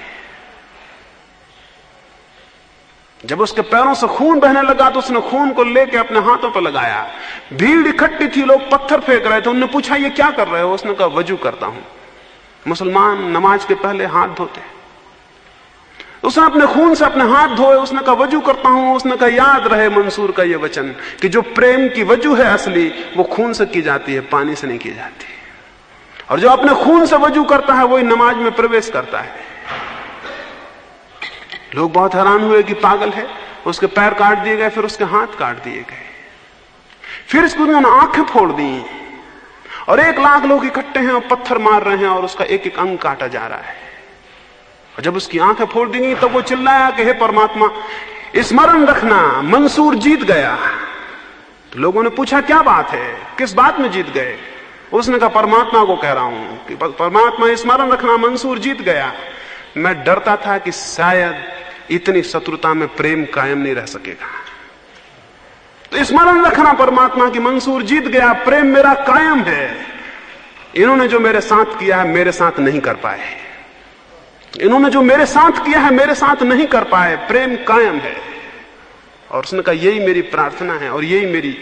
जब उसके पैरों से खून बहने लगा तो उसने खून को लेकर अपने हाथों पर लगाया। भीड़ इकट्ठी थी, लोग पत्थर फेंक रहे थे। उन्होंने पूछा, ये क्या कर रहे हो? उसने कहा, वजू करता हूं। मुसलमान नमाज के पहले हाथ धोते। उसने अपने खून से अपने हाथ धोए। उसने कहा, वजू करता हूं। उसने कहा, याद रहे मंसूर का यह वचन कि जो प्रेम की वजू है असली, वो खून से की जाती है, पानी से नहीं की जाती। और जो अपने खून से वजू करता है वही नमाज में प्रवेश करता है। लोग बहुत हैरान हुए कि पागल है। उसके पैर काट दिए गए, फिर उसके हाथ काट दिए गए, फिर इसको उन्होंने आंखें फोड़ दी, और 1 लाख लोग इकट्ठे हैं और पत्थर मार रहे हैं, और उसका एक एक अंग काटा जा रहा है। और जब उसकी आंखें फोड़ दी गई तब वो चिल्लाया कि हे परमात्मा, स्मरण रखना, मंसूर जीत गया। तो लोगों ने पूछा, क्या बात है, किस बात में जीत गए? उसने कहा, परमात्मा को कह रहा हूं कि परमात्मा स्मरण रखना, मंसूर जीत गया। मैं डरता था कि शायद इतनी शत्रुता में प्रेम कायम नहीं रह सकेगा, तो स्मरण रखना परमात्मा की मंसूर जीत गया, प्रेम मेरा कायम है। इन्होंने जो मेरे साथ किया है मेरे साथ नहीं कर पाए, इन्होंने जो मेरे साथ किया है मेरे साथ नहीं कर पाए, प्रेम कायम है। और उसने कहा, यही मेरी प्रार्थना है और यही मेरी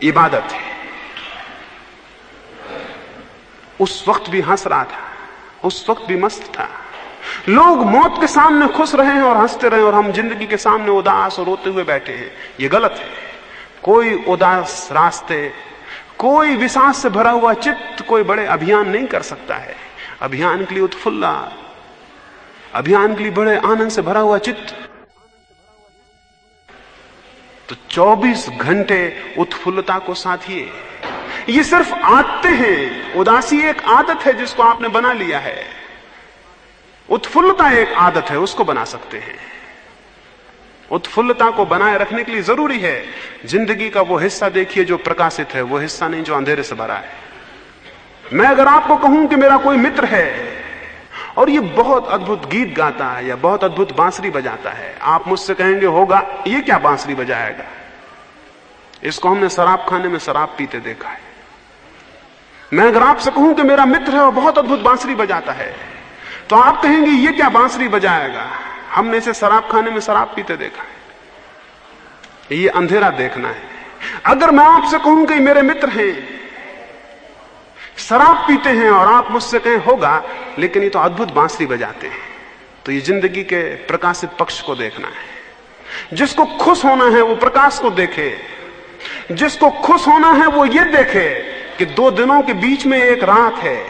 इबादत है। उस वक्त भी हंस रहा था, उस वक्त भी मस्त था। लोग मौत के सामने खुश रहे हैं और हंसते रहे, और हम जिंदगी के सामने उदास और रोते हुए बैठे हैं। ये गलत है। कोई उदास रास्ते, कोई विषाद से भरा हुआ चित्त कोई बड़े अभियान नहीं कर सकता है। अभियान के लिए उत्फुल्ला, अभियान के लिए बड़े आनंद से भरा हुआ चित्त तो 24 घंटे उत्फुल्लता को साथिए। ये सिर्फ आदतें हैं। उदासी एक आदत है जिसको आपने बना लिया है। उत्फुल्लता एक आदत है, उसको बना सकते हैं। उत्फुल्लता को बनाए रखने के लिए जरूरी है जिंदगी का वो हिस्सा देखिए जो प्रकाशित है, वो हिस्सा नहीं जो अंधेरे से भरा है। मैं अगर आपको कहूं कि मेरा कोई मित्र है और ये बहुत अद्भुत गीत गाता है या बहुत अद्भुत बांसुरी बजाता है, आप मुझसे कहेंगे होगा ये क्या बांसुरी बजाएगा, इसको हमने शराब खाने में शराब पीते देखा है। मैं अगर आपसे कहूं कि मेरा मित्र है और बहुत अद्भुत बांसुरी बजाता है, तो आप कहेंगे ये क्या बांसुरी बजाएगा, हमने इसे शराब खाने में शराब पीते देखा है। ये अंधेरा देखना है। अगर मैं आपसे कहूं कि मेरे मित्र हैं, शराब पीते हैं, और आप मुझसे कहें होगा लेकिन ये तो अद्भुत बांसुरी बजाते हैं, तो ये जिंदगी के प्रकाशित पक्ष को देखना है। जिसको खुश होना है वो प्रकाश को देखे, जिसको खुश होना है वो ये देखे कि 2 दिनों के बीच में एक रात है,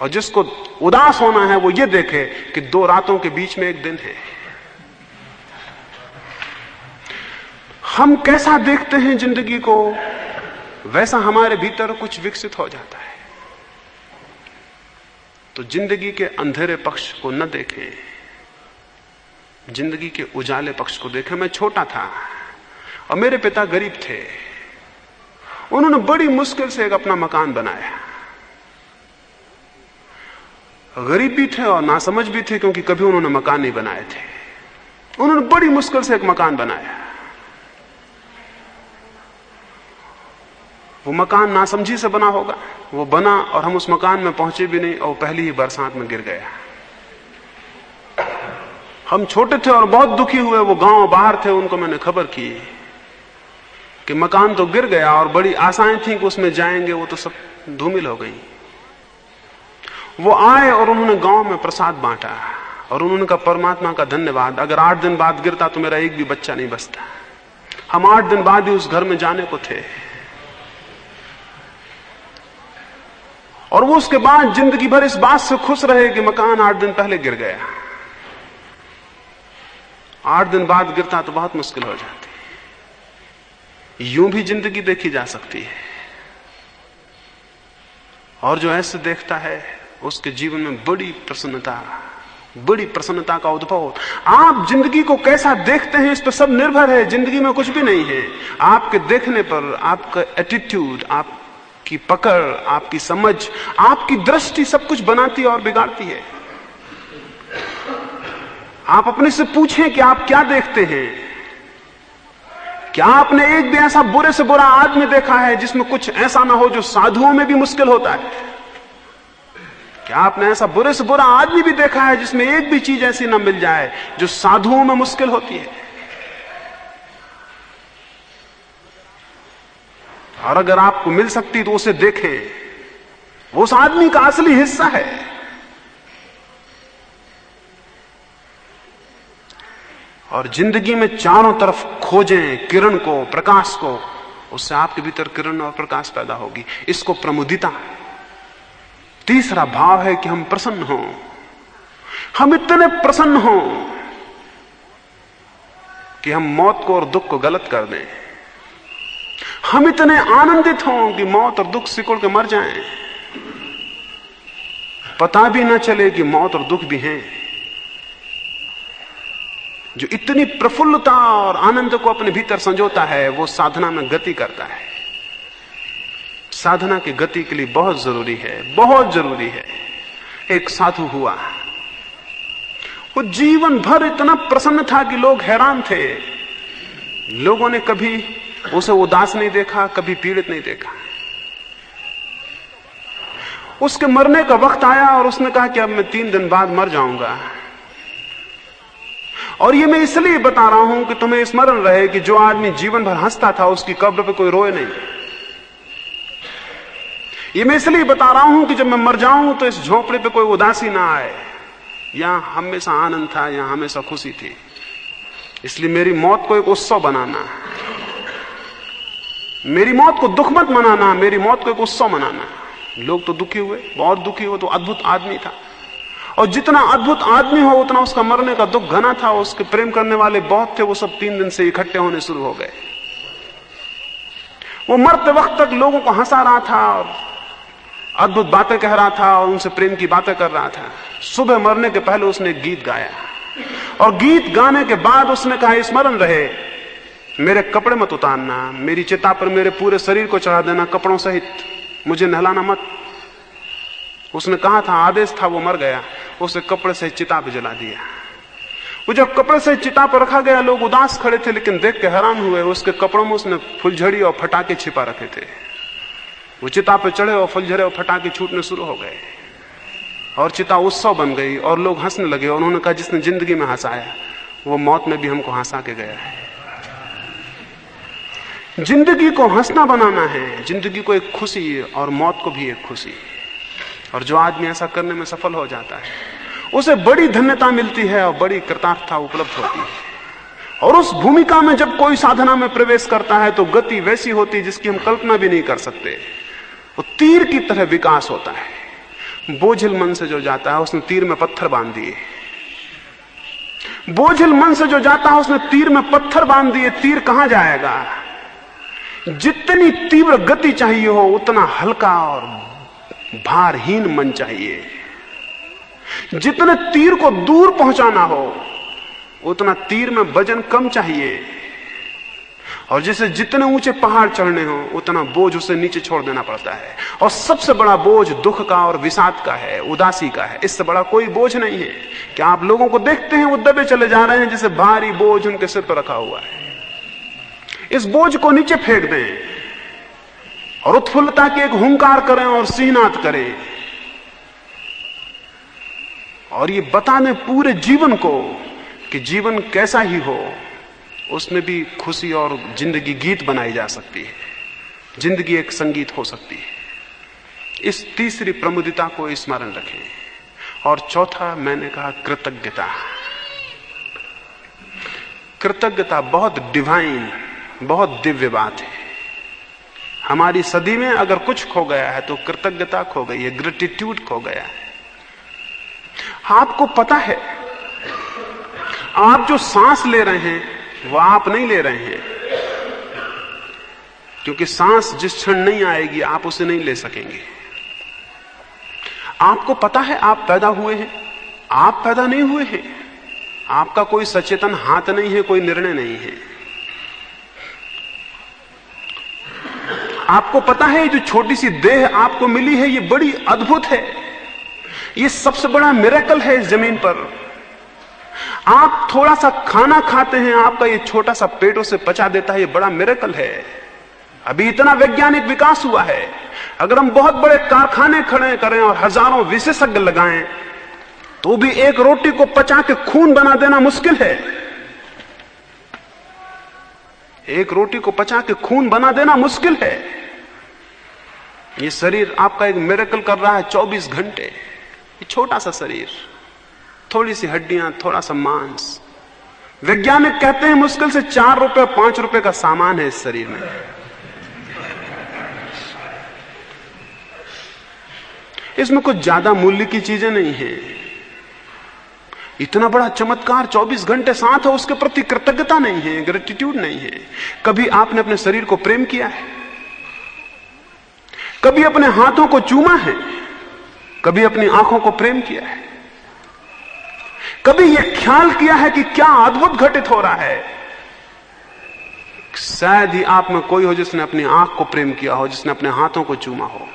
और जिसको उदास होना है वो ये देखे कि 2 रातों के बीच में एक दिन है। हम कैसा देखते हैं जिंदगी को, वैसा हमारे भीतर कुछ विकसित हो जाता है। तो जिंदगी के अंधेरे पक्ष को न देखें, जिंदगी के उजाले पक्ष को देखें। मैं छोटा था और मेरे पिता गरीब थे, उन्होंने बड़ी मुश्किल से एक अपना मकान बनाया। गरीब भी थे और नासमझ भी थे, क्योंकि कभी उन्होंने मकान नहीं बनाए थे। उन्होंने बड़ी मुश्किल से एक मकान बनाया। वो मकान नासमझी से बना होगा, वो बना और हम उस मकान में पहुंचे भी नहीं, और पहली ही बरसात में गिर गया। हम छोटे थे और बहुत दुखी हुए। वो गांव बाहर थे, उनको मैंने खबर की कि मकान तो गिर गया, और बड़ी आशाएं थी कि उसमें जाएंगे, वो तो सब धूमिल हो गई। वो आए और उन्होंने गांव में प्रसाद बांटा, और उन्होंने कहा परमात्मा का धन्यवाद, अगर 8 दिन बाद गिरता तो मेरा एक भी बच्चा नहीं बचता। हम 8 दिन बाद ही उस घर में जाने को थे, और वो उसके बाद जिंदगी भर इस बात से खुश रहे कि मकान 8 दिन पहले गिर गया। 8 दिन बाद गिरता तो बहुत मुश्किल हो जाती। यूं भी जिंदगी देखी जा सकती है, और जो ऐसे देखता है उसके जीवन में बड़ी प्रसन्नता का उद्भव होता। आप जिंदगी को कैसा देखते हैं इस पर सब निर्भर है। जिंदगी में कुछ भी नहीं है, आपके देखने पर, आपका एटीट्यूड, आपकी पकड़, आपकी समझ, आपकी दृष्टि सब कुछ बनाती और बिगाड़ती है। आप अपने से पूछें कि आप क्या देखते हैं। क्या आपने एक भी ऐसा बुरे से बुरा आदमी देखा है जिसमें कुछ ऐसा ना हो जो साधुओं में भी मुश्किल होता है? क्या आपने ऐसा बुरे से बुरा आदमी भी देखा है जिसमें एक भी चीज ऐसी ना मिल जाए जो साधुओं में मुश्किल होती है? और अगर आपको मिल सकती तो उसे देखें, वो उस आदमी का असली हिस्सा है। और जिंदगी में चारों तरफ खोजें किरण को, प्रकाश को, उससे आपके भीतर किरण और प्रकाश पैदा होगी। इसको प्रमुदिता। तीसरा भाव है कि हम प्रसन्न हों। हम इतने प्रसन्न हों कि हम मौत को और दुख को गलत कर दें। हम इतने आनंदित हों कि मौत और दुख सिकुड़ के मर जाएं, पता भी ना चले कि मौत और दुख भी हैं। जो इतनी प्रफुल्लता और आनंद को अपने भीतर संजोता है, वो साधना में गति करता है। साधना की गति के लिए बहुत जरूरी है, बहुत जरूरी है। एक साधु हुआ, वो जीवन भर इतना प्रसन्न था कि लोग हैरान थे। लोगों ने कभी उसे उदास नहीं देखा, कभी पीड़ित नहीं देखा। उसके मरने का वक्त आया और उसने कहा कि अब मैं 3 दिन बाद मर जाऊंगा। और ये मैं इसलिए बता रहा हूं कि तुम्हें स्मरण रहे कि जो आदमी जीवन भर हंसता था उसकी कब्र पे कोई रोए नहीं। ये मैं इसलिए बता रहा हूं कि जब मैं मर जाऊं तो इस झोपड़े पे कोई उदासी ना आए। यहां हमेशा आनंद था, यहां हमेशा खुशी थी। इसलिए मेरी मौत को एक उत्सव बनाना, मेरी मौत को दुख मत मनाना, मेरी मौत को एक उत्सव मनाना। लोग तो दुखी हुए, बहुत दुखी हुए। तो अद्भुत आदमी था, और जितना अद्भुत आदमी हो उतना उसका मरने का दुख घना था। उसके प्रेम करने वाले बहुत थे, वो सब 3 दिन से इकट्ठे होने शुरू हो गए। वो मरते वक्त तक लोगों को हंसा रहा था और अद्भुत बातें कह रहा था और उनसे प्रेम की बातें कर रहा था। सुबह मरने के पहले उसने एक गीत गाया, और गीत गाने के बाद उसने कहा स्मरण रहे मेरे कपड़े मत उतारना, मेरी चिता पर मेरे पूरे शरीर को चढ़ा देना कपड़ों सहित, मुझे नहलाना मत। उसने कहा था, आदेश था, वो मर गया, उसे कपड़े से चिता पे जला दिया। वो जब कपड़े से चिता पर रखा गया, लोग उदास खड़े थे, लेकिन देख के हैरान हुए, उसके कपड़ों में उसने फुलझड़ी और फटाके छिपा रखे थे। वो चिता पे चढ़े और फुलझड़े और फटाके छूटने शुरू हो गए और चिता उत्सव बन गई और लोग हंसने लगे। और उन्होंने कहा, जिसने जिंदगी में हंसाया वो मौत में भी हमको हंसा के गया है। जिंदगी को हंसना बनाना है, जिंदगी को एक खुशी और मौत को भी एक खुशी। और जो आदमी ऐसा करने में सफल हो जाता है उसे बड़ी धन्यता मिलती है और बड़ी कृतार्थता उपलब्ध होती है। और उस भूमिका में जब कोई साधना में प्रवेश करता है तो गति वैसी होती है जिसकी हम कल्पना भी नहीं कर सकते। वो तीर की तरह विकास होता है। बोझिल मन से जो जाता है उसने तीर में पत्थर बांध दिए। बोझिल मन से जो जाता है उसने तीर में पत्थर बांध दिए। तीर कहां जाएगा? जितनी तीव्र गति चाहिए हो उतना हल्का और भारहीन मन चाहिए। जितने तीर को दूर पहुंचाना हो उतना तीर में वजन कम चाहिए। और जिसे जितने ऊंचे पहाड़ चढ़ने हो उतना बोझ उसे नीचे छोड़ देना पड़ता है। और सबसे बड़ा बोझ दुख का और विषाद का है, उदासी का है। इससे बड़ा कोई बोझ नहीं है। क्या आप लोगों को देखते हैं वो दबे चले जा रहे हैं जैसे भारी बोझ उनके सिर पर रखा हुआ है। इस बोझ को नीचे फेंक दें और उत्फुल्लता के एक हुंकार करें और सिंहनाद करें और ये बता दें पूरे जीवन को कि जीवन कैसा ही हो उसमें भी खुशी और जिंदगी गीत बनाई जा सकती है। जिंदगी एक संगीत हो सकती है। इस तीसरी प्रमुदिता को स्मरण रखें। और चौथा मैंने कहा कृतज्ञता। कृतज्ञता बहुत डिवाइन, बहुत दिव्य बात है। हमारी सदी में अगर कुछ खो गया है तो कृतज्ञता खो गई है, ग्रेटिट्यूड खो गया है। आपको पता है आप जो सांस ले रहे हैं वो आप नहीं ले रहे हैं, क्योंकि सांस जिस क्षण नहीं आएगी आप उसे नहीं ले सकेंगे। आपको पता है आप पैदा हुए हैं, आप पैदा नहीं हुए हैं। आपका कोई सचेतन हाथ नहीं है, कोई निर्णय नहीं है। आपको पता है जो छोटी सी देह आपको मिली है ये बड़ी अद्भुत है। ये सबसे बड़ा मिरेकल है इस जमीन पर। आप थोड़ा सा खाना खाते हैं, आपका ये छोटा सा पेट उसे पचा देता है, ये बड़ा मिरेकल है। अभी इतना वैज्ञानिक विकास हुआ है। अगर हम बहुत बड़े कारखाने खड़े करें और हजारों विशेषज्ञ लगाएं तो भी एक रोटी को पचा के खून बना देना मुश्किल है। एक रोटी को पचा के खून बना देना मुश्किल है। ये शरीर आपका एक मिरेकल कर रहा है 24 घंटे। ये छोटा सा शरीर, थोड़ी सी हड्डियां, थोड़ा सा मांस। वैज्ञानिक कहते हैं मुश्किल से 4 रुपए 5 रुपए का सामान है इस शरीर में। इसमें कुछ ज्यादा मूल्य की चीजें नहीं है। इतना बड़ा चमत्कार 24 घंटे साथ है, उसके प्रति कृतज्ञता नहीं है, ग्रेटिट्यूड नहीं है। कभी आपने अपने शरीर को प्रेम किया है? कभी अपने हाथों को चूमा है? कभी अपनी आंखों को प्रेम किया है? कभी यह ख्याल किया है कि क्या अद्भुत घटित हो रहा है? शायद ही आप में कोई हो जिसने अपनी आंख को प्रेम किया हो, जिसने अपने हाथों को चूमा हो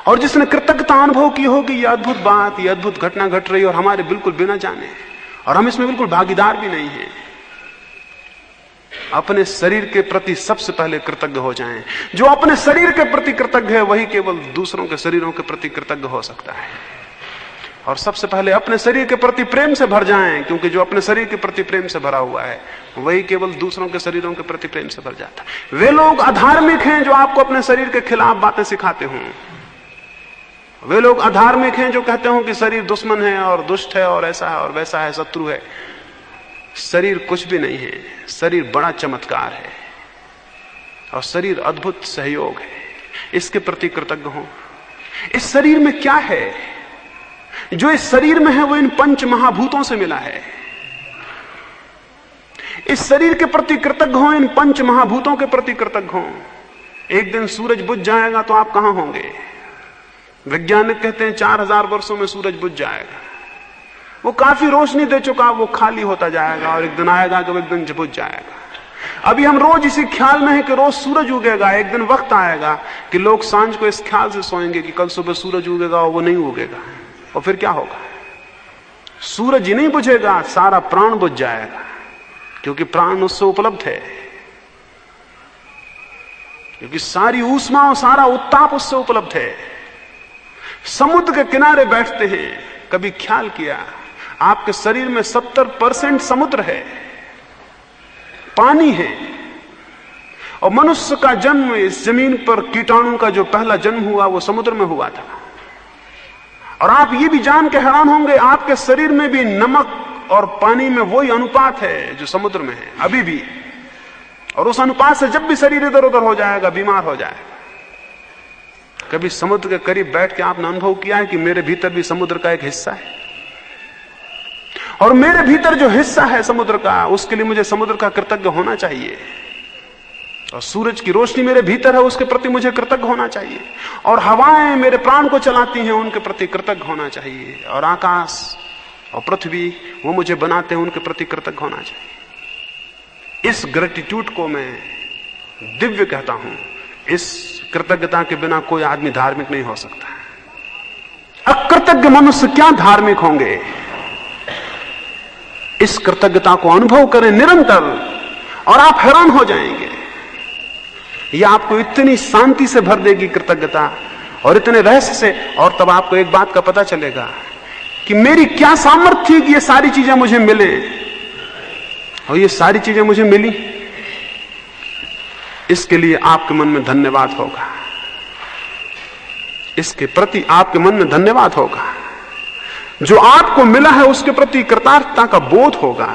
और जिसने कृतज्ञता अनुभव की हो कि यह अद्भुत बात, यह अद्भुत घटना घट रही है और हमारे बिल्कुल बिना जाने, और हम इसमें बिल्कुल भागीदार भी नहीं हैं। अपने शरीर के प्रति सबसे पहले कृतज्ञ हो जाएं। जो अपने शरीर के प्रति कृतज्ञ है वही केवल दूसरों के शरीरों के प्रति कृतज्ञ हो सकता है। और सबसे पहले अपने शरीर के प्रति प्रेम से भर जाएं, क्योंकि जो अपने शरीर के प्रति प्रेम से भरा हुआ है वही केवल दूसरों के शरीरों के प्रति प्रेम से भर जाता है। वे लोग अधार्मिक हैं जो आपको अपने शरीर के खिलाफ बातें सिखाते हों। वे लोग अधार्मिक हैं जो कहते हो कि शरीर दुश्मन है और दुष्ट है और ऐसा है और वैसा है, शत्रु है। शरीर कुछ भी नहीं है। शरीर बड़ा चमत्कार है और शरीर अद्भुत सहयोग है। इसके प्रति कृतज्ञ हो। इस शरीर में क्या है? जो इस शरीर में है वो इन पंच महाभूतों से मिला है। इस शरीर के प्रति कृतज्ञ हो, इन पंच महाभूतों के प्रति कृतज्ञ हो। एक दिन सूरज बुझ जाएगा तो आप कहां होंगे? वैज्ञानिक कहते हैं 4000 वर्षों में सूरज बुझ जाएगा। वो काफी रोशनी दे चुका, वो खाली होता जाएगा और एक दिन आएगा कि वो एक दिन बुझ जाएगा। अभी हम रोज इसी ख्याल में हैं कि रोज सूरज उगेगा। एक दिन वक्त आएगा कि लोग सांझ को इस ख्याल से सोएंगे कि कल सुबह सूरज उगेगा, और वो नहीं उगेगा। और फिर क्या होगा? सूरज ही नहीं बुझेगा, सारा प्राण बुझ जाएगा, क्योंकि प्राण उससे उपलब्ध है, क्योंकि सारी ऊष्मा और सारा उत्ताप उससे उपलब्ध है। समुद्र के किनारे बैठते हैं, कभी ख्याल किया आपके शरीर में 70% समुद्र है, पानी है। और मनुष्य का जन्म इस जमीन पर कीटाणु का जो पहला जन्म हुआ वो समुद्र में हुआ था। और आप ये भी जान के हैरान होंगे, आपके शरीर में भी नमक और पानी में वही अनुपात है जो समुद्र में है अभी भी। और उस अनुपात से जब भी शरीर इधर उधर हो जाएगा, बीमार हो जाएगा। कभी समुद्र के करीब बैठ के आपने अनुभव किया है कि मेरे भीतर भी समुद्र का एक हिस्सा है, और मेरे भीतर जो हिस्सा है समुद्र का, उसके लिए मुझे समुद्र का कृतज्ञ होना चाहिए। और सूरज की रोशनी मेरे भीतर है, उसके प्रति मुझे कृतज्ञ होना चाहिए। और हवाएं मेरे प्राण को चलाती हैं, उनके प्रति कृतज्ञ होना चाहिए। और आकाश और पृथ्वी वो मुझे बनाते हैं, उनके प्रति कृतज्ञ होना चाहिए। इस ग्रेटिट्यूड को मैं दिव्य कहता हूं। इस कृतज्ञता के बिना कोई आदमी धार्मिक नहीं हो सकता। अकृतज्ञ मनुष्य क्या धार्मिक होंगे? इस कृतज्ञता को अनुभव करें निरंतर, और आप हैरान हो जाएंगे। यह आपको इतनी शांति से भर देगी कृतज्ञता, और इतने रहस्य से। और तब आपको एक बात का पता चलेगा कि मेरी क्या सामर्थ्य थी कि ये सारी चीजें मुझे मिले, और ये सारी चीजें मुझे मिली। इसके लिए आपके मन में धन्यवाद होगा, इसके प्रति आपके मन में धन्यवाद होगा। जो आपको मिला है उसके प्रति कृतार्थता का बोध होगा।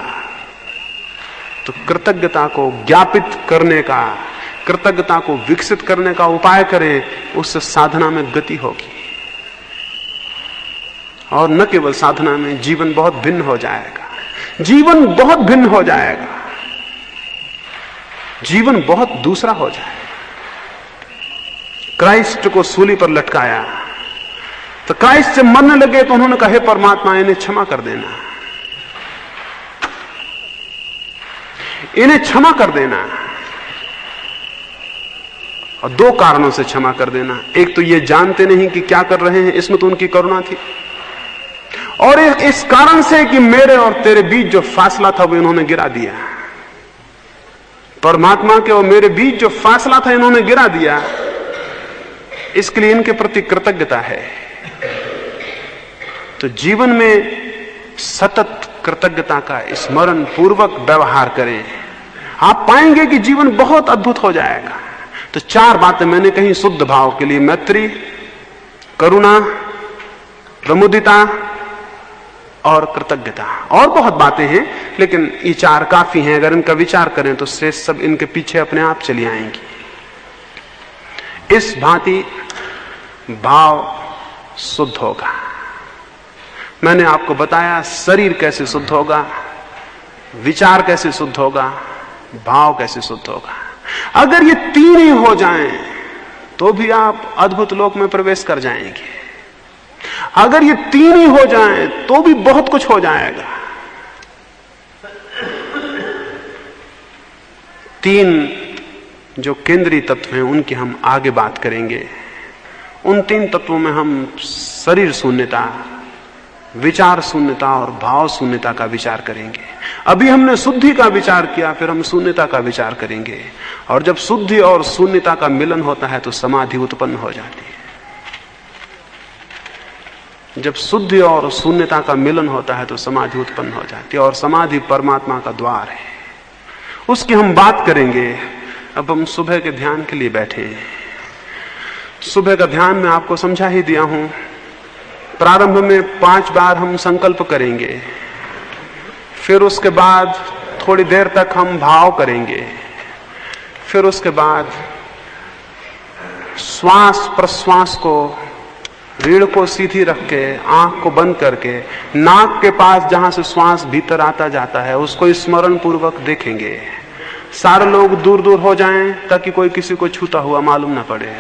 तो कृतज्ञता को ज्ञापित करने का, कृतज्ञता को विकसित करने का उपाय करें, उससे साधना में गति होगी। और न केवल साधना में, जीवन बहुत भिन्न हो जाएगा। जीवन बहुत भिन्न हो जाएगा, जीवन बहुत दूसरा हो जाएगा। क्राइस्ट को सूली पर लटकाया तो क्राइस्ट जब मरने लगे तो उन्होंने कहा, हे परमात्मा, इन्हें क्षमा कर देना, इन्हें क्षमा कर देना। और दो कारणों से क्षमा कर देना। एक तो ये जानते नहीं कि क्या कर रहे हैं, इसमें तो उनकी करुणा थी। और इस कारण से कि मेरे और तेरे बीच जो फासला था वो इन्होंने गिरा दिया। परमात्मा के और मेरे बीच जो फासला था इन्होंने गिरा दिया, इसके लिए इनके प्रति कृतज्ञता है। तो जीवन में सतत कृतज्ञता का स्मरण पूर्वक व्यवहार करें, आप पाएंगे कि जीवन बहुत अद्भुत हो जाएगा। तो चार बातें मैंने कही शुद्ध भाव के लिए: मैत्री, करुणा, प्रमुदिता और कृतज्ञता। और बहुत बातें हैं, लेकिन ये चार काफी हैं। अगर इनका विचार करें तो शेष सब इनके पीछे अपने आप चली आएंगी। इस भांति भाव शुद्ध होगा। मैंने आपको बताया शरीर कैसे शुद्ध होगा, विचार कैसे शुद्ध होगा, भाव कैसे शुद्ध होगा। अगर ये तीन ही हो जाएं तो भी आप अद्भुत लोक में प्रवेश कर जाएंगे। अगर ये तीन ही हो जाएं तो भी बहुत कुछ हो जाएगा। तीन जो केंद्रीय तत्व हैं उनकी हम आगे बात करेंगे। उन तीन तत्वों में हम शरीर शून्यता, विचार शून्यता और भाव शून्यता का विचार करेंगे। अभी हमने शुद्धि का विचार किया, फिर हम शून्यता का विचार करेंगे। और जब शुद्धि और शून्यता का मिलन होता है तो समाधि उत्पन्न हो जाती है। जब शुद्धि और शून्यता का मिलन होता है तो समाधि उत्पन्न हो जाती है। और समाधि परमात्मा का द्वार है, उसकी हम बात करेंगे। अब हम सुबह के ध्यान के लिए बैठे हैं। सुबह का ध्यान मैं आपको समझा ही दिया हूं। प्रारंभ में 5 बार हम संकल्प करेंगे, फिर उसके बाद थोड़ी देर तक हम भाव करेंगे, फिर उसके बाद श्वास प्रश्वास को, रीढ़ को सीधी रख के, आंख को बंद करके, नाक के पास जहां से श्वास भीतर आता जाता है उसको स्मरण पूर्वक देखेंगे। सारे लोग दूर दूर हो जाएं ताकि कोई किसी को छूता हुआ मालूम ना पड़े।